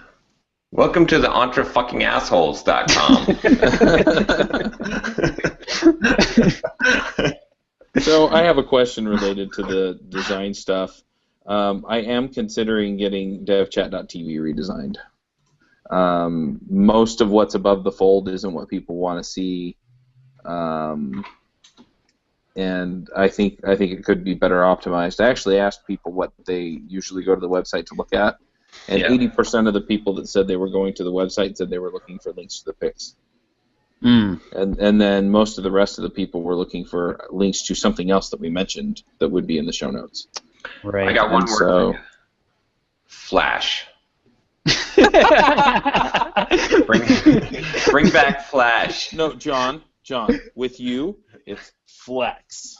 Welcome to the entrefuckingassholes.com. So I have a question related to the design stuff. I am considering getting devchat.tv redesigned. Most of what's above the fold isn't what people want to see. And I think it could be better optimized. I actually asked people what they usually go to the website to look at, and 80% of the people that said they were going to the website said they were looking for links to the pics. And then most of the rest of the people were looking for links to something else that we mentioned that would be in the show notes. Right. I got one word for you. Flash. Bring back Flash. No, John, with you, it's Flex.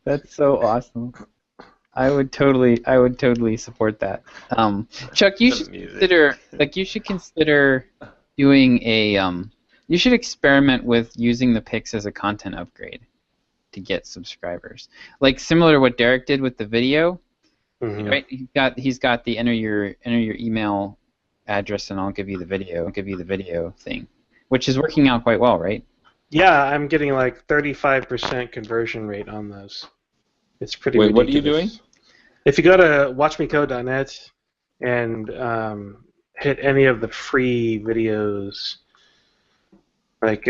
That's so awesome. I would totally support that. Chuck, you should consider doing a you should experiment with using the pics as a content upgrade to get subscribers. Like similar to what Derek did with the video. Mm-hmm. Right? He's got the enter your email address and I'll give you the video thing, which is working out quite well, right? Yeah, I'm getting like 35% conversion rate on those. It's pretty ridiculous. What are you doing? If you go to watchmecode.net and hit any of the free videos, like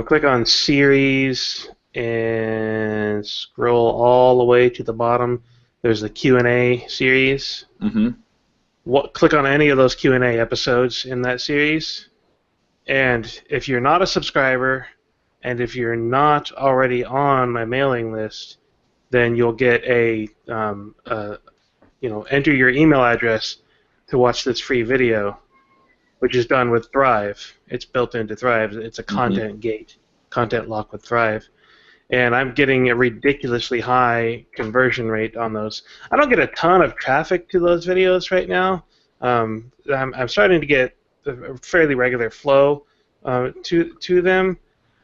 click on series and scroll all the way to the bottom. There's the Q&A series. Mm-hmm. Click on any of those Q&A episodes in that series, and if you're not a subscriber and if you're not already on my mailing list, then you'll get enter your email address to watch this free video, which is done with Thrive. It's built into Thrive. It's a content gate, content lock with Thrive. And I'm getting a ridiculously high conversion rate on those. I don't get a ton of traffic to those videos right now. I'm starting to get a fairly regular flow to them,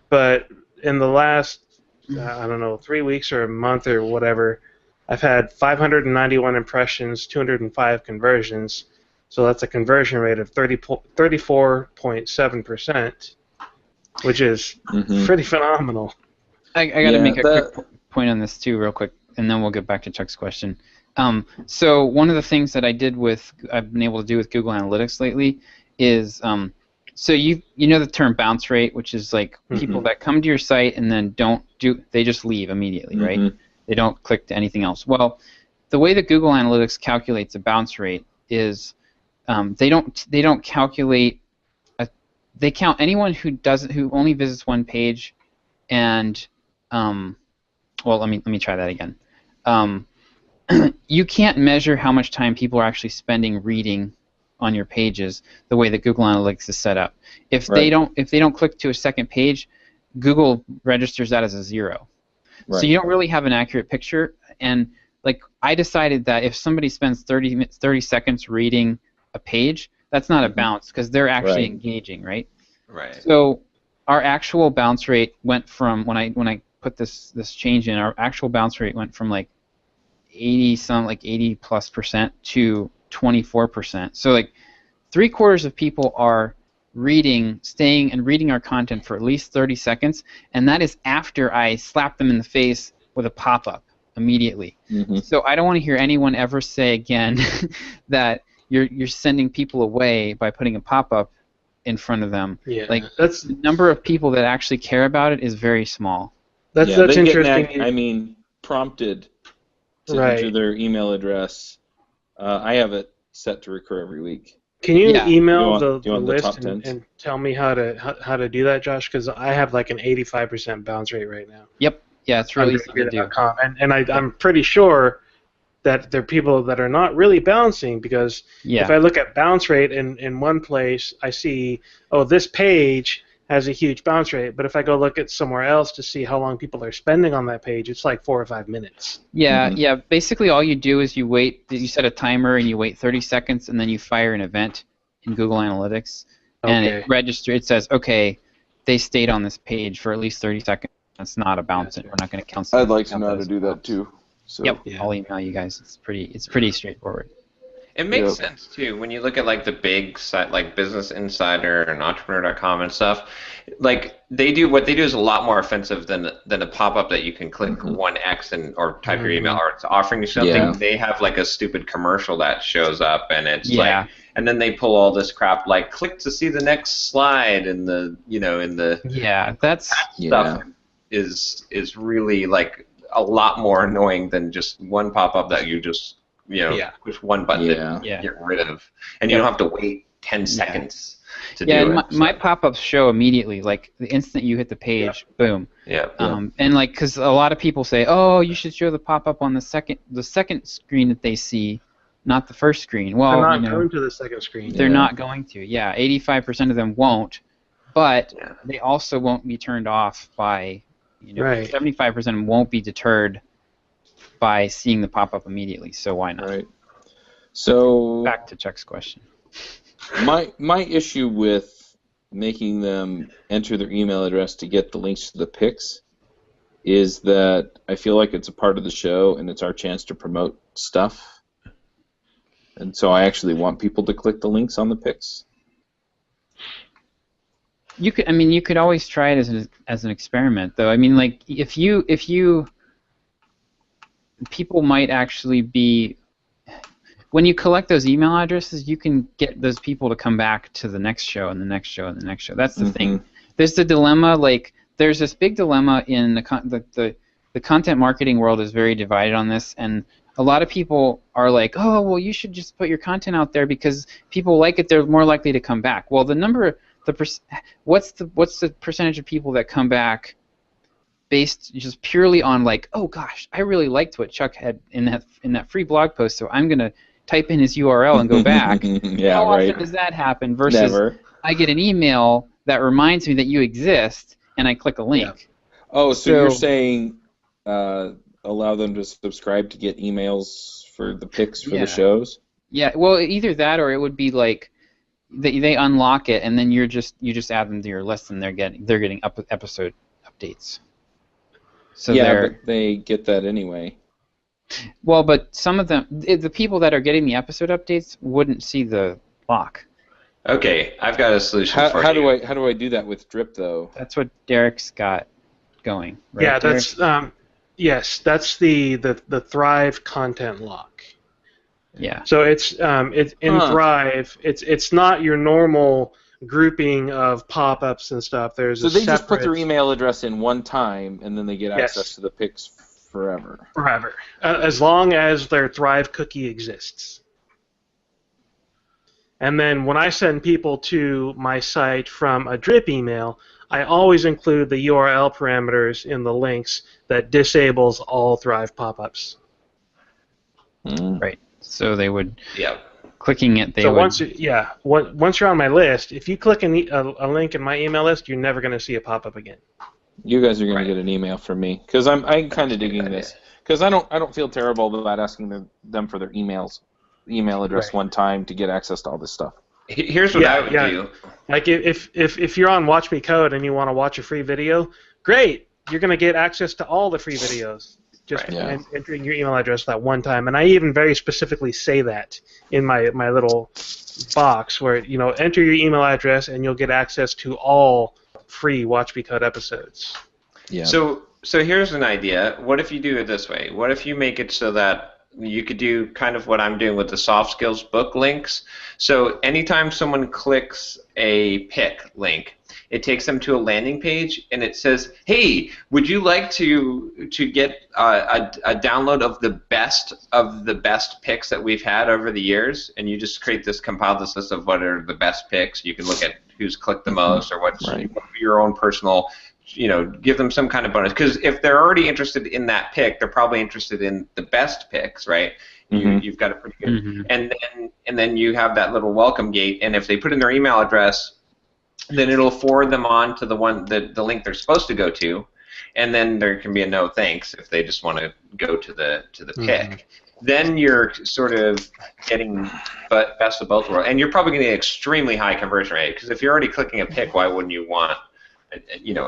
but in the last, 3 weeks or a month or whatever, I've had 591 impressions, 205 conversions, so that's a conversion rate of 34.7%. which is pretty phenomenal. I got to make a quick point on this too, real quick, and then we'll get back to Chuck's question. So one of the things that I've been able to do with Google Analytics lately is, so you know the term bounce rate, which is like people that come to your site and then they just leave immediately, right? They don't click to anything else. Well, the way that Google Analytics calculates a bounce rate is they don't calculate. They count anyone who only visits one page, and well, let me try that again. You can't measure how much time people are actually spending reading on your pages the way that Google Analytics is set up. If they don't click to a second page, Google registers that as a 0. Right. So you don't really have an accurate picture. And like I decided that if somebody spends 30 seconds reading a page, that's not a bounce because they're actually engaging, right? Right. So our actual bounce rate went from when I put this change in, our actual bounce rate went from like 80+ % to 24%. So like 3/4 of people are staying and reading our content for at least 30 seconds, and that is after I slap them in the face with a pop-up immediately. So I don't want to hear anyone ever say again that you're sending people away by putting a pop-up in front of them. Yeah, like the number of people that actually care about it is very small. That's interesting. Prompted to enter their email address. I have it set to recur every week. Can you email the list and tell me how to do that, Josh? Because I have like an 85% bounce rate right now. Yep. Yeah, it's really easy to do. And I'm pretty sure that there are people that are not really bouncing because if I look at bounce rate in one place, I see, this page has a huge bounce rate, but if I go look at somewhere else to see how long people are spending on that page, it's like 4 or 5 minutes. Yeah. Basically, all you do is you wait. You set a timer and you wait 30 seconds, and then you fire an event in Google Analytics, and it registers. It says, okay, they stayed on this page for at least 30 seconds. That's not a bounce. We're not going to count. I'd like to know how to do that too. So. Yep. I'll email you guys. It's pretty straightforward. It makes sense too when you look at like the big site like Business Insider and Entrepreneur.com and stuff. Like what they do is a lot more offensive than a pop-up that you can click 1x or type your email or it's offering you something. Yeah. They have like a stupid commercial that shows up and it's like, and then they pull all this crap like click to see the next slide in the stuff is really like a lot more annoying than just one pop-up that you just push one button to get rid of, and you don't have to wait 10 seconds to do it. Yeah, my pop-ups show immediately, like the instant you hit the page, boom. Yeah. And like, because a lot of people say, you should show the pop-up on the second screen that they see, not the first screen. Well, they're not going to the second screen. They're not going to. Yeah, 85% of them won't, but they also won't be turned off by, 75% of them won't be deterred by seeing the pop-up immediately, so why not? Right. So back to Chuck's question. My issue with making them enter their email address to get the links to the pics is that I feel like it's a part of the show and it's our chance to promote stuff. And so I actually want people to click the links on the pics. You could always try it as an experiment, though. I mean, like if you people might actually be, when you collect those email addresses, you can get those people to come back to the next show and the next show and the next show. That's the thing. There's the dilemma, like there's this big dilemma in the content marketing world is very divided on this, and a lot of people are like, you should just put your content out there because people like it, they're more likely to come back. Well, what's the percentage of people that come back based just purely on like, oh gosh, I really liked what Chuck had in that free blog post, so I'm gonna type in his URL and go back. How often does that happen? Versus Never. I get an email that reminds me that you exist, and I click a link. Oh, so you're saying allow them to subscribe to get emails for the pics for the shows? Yeah, well, either that or it would be like they unlock it, and then you just add them to your list, and they're getting episode updates. So but they get that anyway. Well, but some of them, the people that are getting the episode updates wouldn't see the lock. Okay, I've got a solution for you. How do I do that with Drip though? That's what Derek's got going. Right, yeah, Derek? that's yes, that's the Thrive content lock. Yeah. So it's in Thrive. It's not your normal grouping of pop-ups and stuff. There's so they just put their email address in one time, and then they get access to the pics forever. Forever, as long as their Thrive cookie exists. And then when I send people to my site from a Drip email, I always include the URL parameters in the links that disables all Thrive pop-ups. Right. So they would. Yeah. Clicking it, they so would. once you're on my list, if you click a link in my email list, you're never going to see a pop-up again. You guys are going to get an email from me because I'm kind of digging this because I don't feel terrible about asking them for their email address one time to get access to all this stuff. Here's what I would do. Like if you're on Watch Me Code and you want to watch a free video, great. You're going to get access to all the free videos. Just entering your email address that one time, and I even very specifically say that in my little box where enter your email address and you'll get access to all free Watch Me Code episodes. Yeah. So here's an idea. What if you do it this way? What if you make it so that you could do kind of what I'm doing with the soft skills book links? So anytime someone clicks a pick link, it takes them to a landing page, and it says, "Hey, would you like to get a download of the best picks that we've had over the years?" And you just compile this list of what are the best picks. You can look at who's clicked the most or what's your own personal. Give them some kind of bonus, because if they're already interested in that pick, they're probably interested in the best picks, right? You've got a pretty good, and then you have that little welcome gate, and if they put in their email address, then it'll forward them on to the link they're supposed to go to, and then there can be a no thanks if they just want to go to the pick. Then you're sort of getting best of both worlds, and you're probably going to get extremely high conversion rate, because if you're already clicking a pick, why wouldn't you want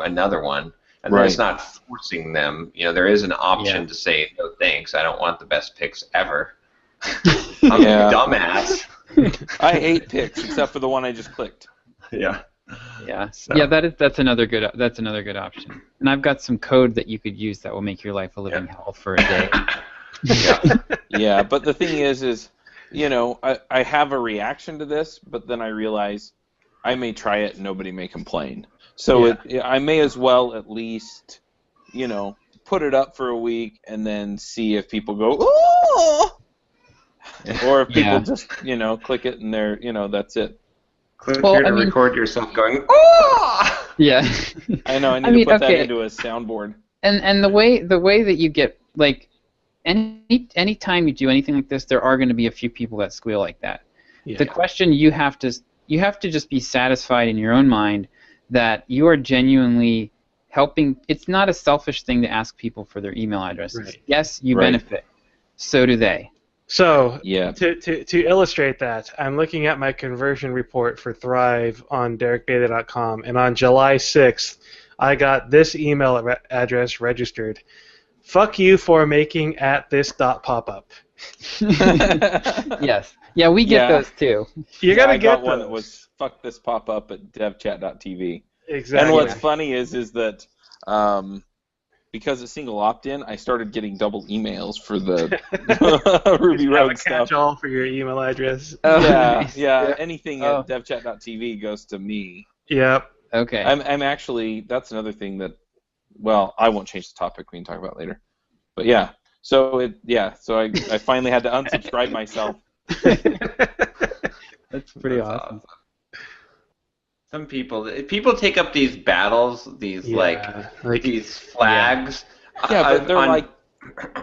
another one? And then it's not forcing them. There is an option to say no thanks. I don't want the best picks ever. I'm a dumbass. I hate picks except for the one I just clicked. Yeah. Yeah. So. Yeah. That's another good option. And I've got some code that you could use that will make your life a living hell for a day. Yeah. But the thing is I have a reaction to this, but then I realize I may try it and nobody may complain. So I may as well at least, put it up for a week and then see if people go, "Oh!" Or if people just, click it and they're, that's it. Click here to record yourself going, "Oh!" Yeah. I know. I need to put that into a soundboard. And the way that you get, like, any time you do anything like this, there are going to be a few people that squeal like that. Yeah. The question you have to just be satisfied in your own mind that you are genuinely helping. It's not a selfish thing to ask people for their email addresses. Right. Yes, you benefit. So do they. So to illustrate that, I'm looking at my conversion report for Thrive on derekbeta.com, and on July 6th, I got this email address registered. Fuck you for making @this.popup. Yes. Yeah, we get those too. You gotta get got one that was fuck this popup at devchat.tv. Exactly. And what's funny is that because it's single opt-in, I started getting double emails for the Ruby Road stuff. Catch-all for your email address. Yeah. Anything at devchat.tv goes to me. Yep. Okay. I'm actually, that's another thing that, well, I won't change the topic. We can talk about it later. But yeah. So I finally had to unsubscribe myself. That's pretty awesome. Some people take up these battles, these these flags. Yeah, but they're like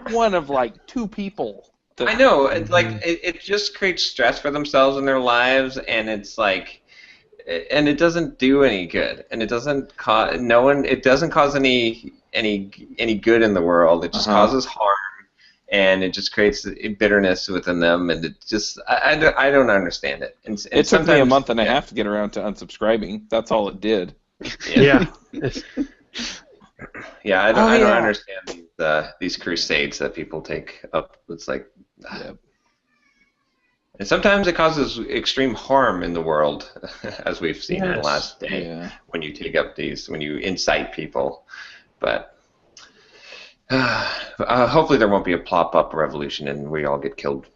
one of like two people. I know. It's like it just creates stress for themselves in their lives, and it's like, and it doesn't do any good, and it doesn't cause It doesn't cause any good in the world. It just causes harm. And it just creates bitterness within them, and it just I don't understand it. And it took me a month and a half to get around to unsubscribing. That's all it did. Yeah. Yeah, I don't understand these crusades that people take up. It's like, And sometimes it causes extreme harm in the world, as we've seen in the last day, when you take up when you incite people. But hopefully there won't be a Popup revolution and we all get killed.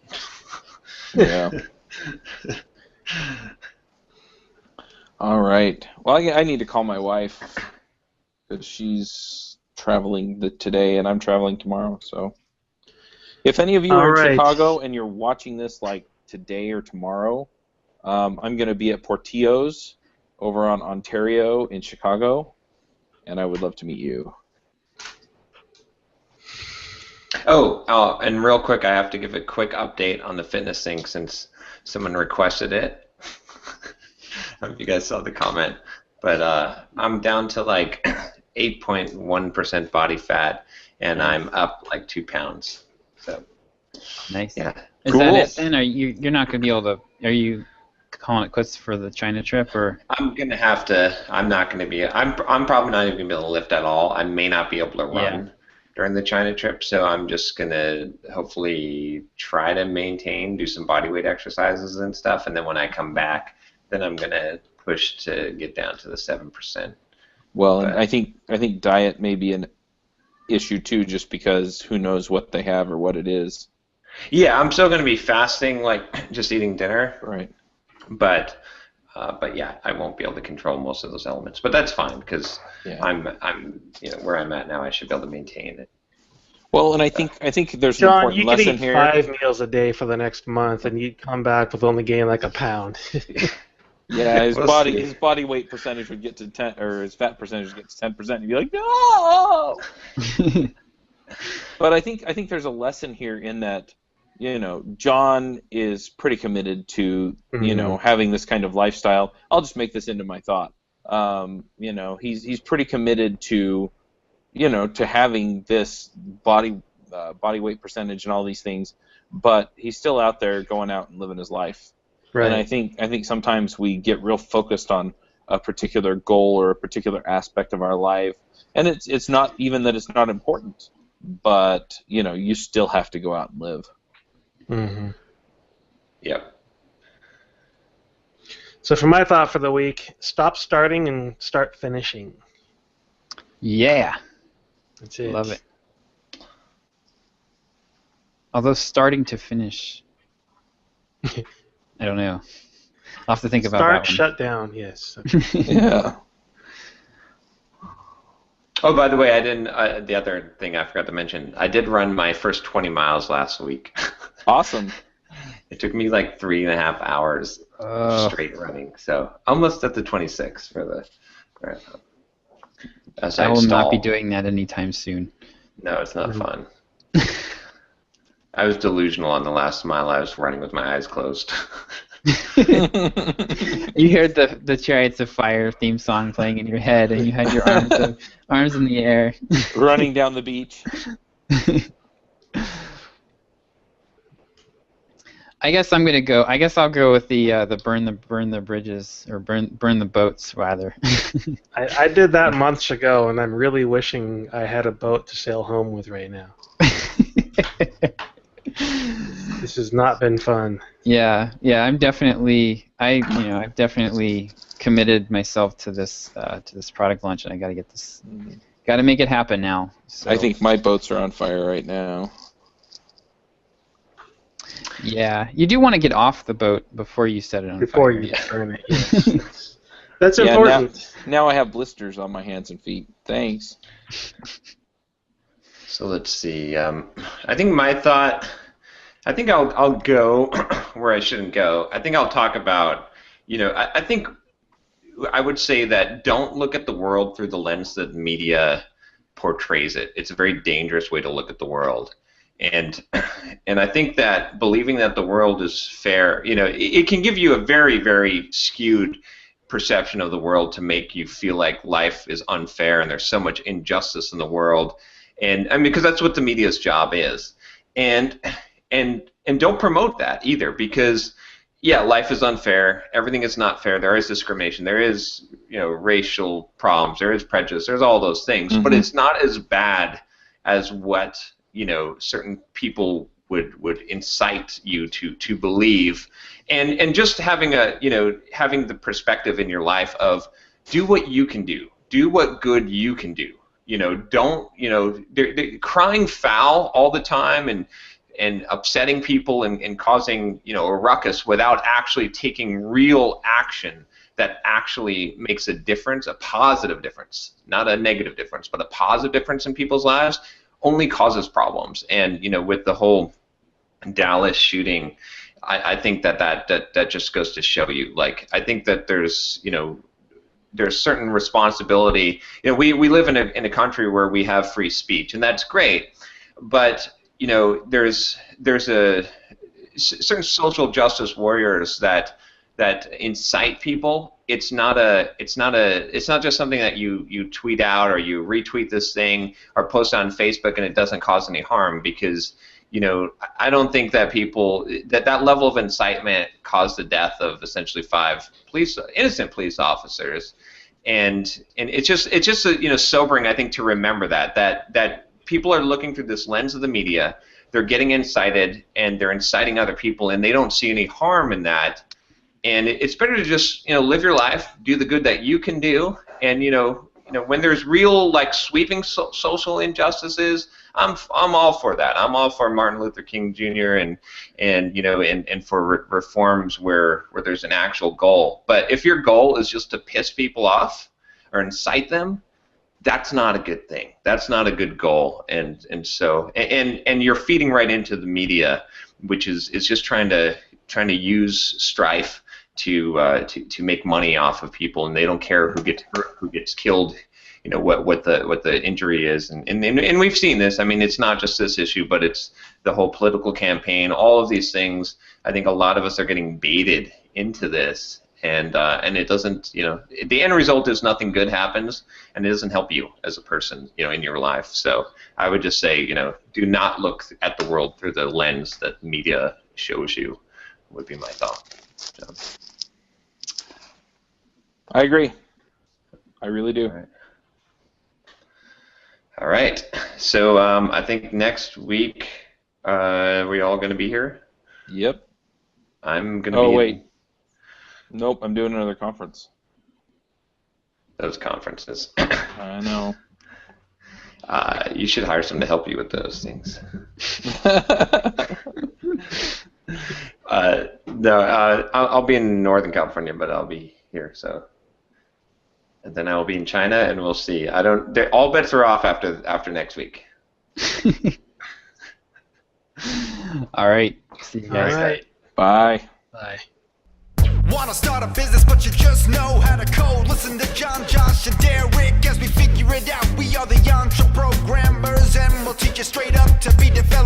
Yeah. All right. Well, I need to call my wife because she's traveling today and I'm traveling tomorrow. So, if any of you are in Chicago and you're watching this like today or tomorrow, I'm going to be at Portillo's over on Ontario in Chicago, and I would love to meet you. Oh, and real quick, I have to give a quick update on the fitness thing since someone requested it. I don't know if you guys saw the comment, but I'm down to like 8.1% body fat, and I'm up like 2 pounds. So nice. Yeah. Is that it then? Are you're not going to be able to? Are you calling it quits for the China trip, or? I'm gonna have to. I'm not gonna be. I'm probably not even gonna be able to lift at all. I may not be able to run during the China trip, so I'm just gonna hopefully try to maintain, do some body weight exercises and stuff, and then when I come back, then I'm gonna push to get down to the 7%. Well, and I think diet may be an issue too, just because who knows what they have or what it is. Yeah, I'm still gonna be fasting, like just eating dinner. Right. But yeah, I won't be able to control most of those elements. But that's fine because I'm where I'm at now. I should be able to maintain it. Well, and I think there's John, an important lesson you here. could eat 5 meals a day for the next month, and you'd come back with only gaining like a pound. Yeah, his body weight percentage would get to 10, or his fat percentage would get to 10%. And you'd be like, no. But I think there's a lesson here in that, John is pretty committed to, having this kind of lifestyle. I'll just make this into my thought. He's pretty committed to, to having this body weight percentage and all these things, but he's still out there going out and living his life. Right. And I think sometimes we get real focused on a particular goal or a particular aspect of our life, and it's not even that it's not important, but you still have to go out and live. Mm-hmm. Yep. So for my thought for the week, stop starting and start finishing. Yeah. That's it. Love it. Although starting to finish, I don't know. I'll have to think about that one. Start, shut down, yes. Yeah. Oh, by the way, I didn't. The other thing I forgot to mention, I did run my first 20 miles last week. Awesome. It took me like 3.5 hours straight running, so almost at the 26 for the marathon. I will not be doing that anytime soon. No, it's not fun. I was delusional on the last mile. I was running with my eyes closed. You heard the Chariots of Fire theme song playing in your head, and you had your arms in the air, running down the beach. I guess I'm gonna go. I guess I'll go with the burn the bridges, or burn the boats rather. I did that months ago, and I'm really wishing I had a boat to sail home with right now. This has not been fun. Yeah. I've definitely committed myself to this product launch, and I got to get this. Got to make it happen now. So. I think my boats are on fire right now. Yeah, you do want to get off the boat before you set it on before fire. You burn it. Yes. That's important. Now I have blisters on my hands and feet. Thanks. So let's see. I think my thought. I think I'll go where I shouldn't go. I think I'll talk about. I think I would say that don't look at the world through the lens that media portrays it. It's a very dangerous way to look at the world. And I think that believing that the world is fair, it can give you a very, very skewed perception of the world to make you feel like life is unfair and there's so much injustice in the world. And I mean, because that's what the media's job is. And don't promote that either, because life is unfair. Everything is not fair. There is discrimination. There is, racial problems. There is prejudice. There's all those things. Mm-hmm. But it's not as bad as what certain people would incite you to believe, and just having having the perspective in your life of do what you can do what good you can do. Don't they're crying foul all the time and upsetting people and causing a ruckus without actually taking real action that actually makes a difference, a positive difference, not a negative difference, but a positive difference in people's lives, only causes problems. And with the whole Dallas shooting, I think that just goes to show you. Like, I think that there's certain responsibility. We live in a country where we have free speech, and that's great. But there's a certain social justice warriors that incite people. It's not just something that you tweet out or you retweet this thing or post on Facebook and it doesn't cause any harm, because I don't think that that level of incitement caused the death of essentially 5 innocent police officers, and it's just sobering, I think, to remember that people are looking through this lens of the media. They're getting incited and they're inciting other people, and they don't see any harm in that. And it's better to just live your life, do the good that you can do, and when there's real sweeping social injustices, I'm all for that. I'm all for Martin Luther King Jr. and for reforms where there's an actual goal. But if your goal is just to piss people off or incite them, that's not a good thing. That's not a good goal. And you're feeding right into the media, which is just trying to use strife to make money off of people, and they don't care who gets hurt, who gets killed, what the injury is, and we've seen this. I mean, it's not just this issue, but it's the whole political campaign, all of these things. I think a lot of us are getting baited into this, and it doesn't, the end result is nothing good happens, and it doesn't help you as a person, in your life. So I would just say, do not look at the world through the lens that media shows you, would be my thought. So. I agree. I really do. All right. So I think next week, are we all going to be here? Yep. I'm going to be. Oh, wait. Nope, I'm doing another conference. Those conferences. I know. You should hire someone to help you with those things. I'll be in Northern California, but I'll be here, so. And then I will be in China, and we'll see. All bets are off after next week. All right. See you guys. All right. Bye. Bye. Wanna start a business, but you just know how to code. Listen to John, Josh, and Derek as we figure it out. We are the EntreProgrammers, and we'll teach you straight up to be developers.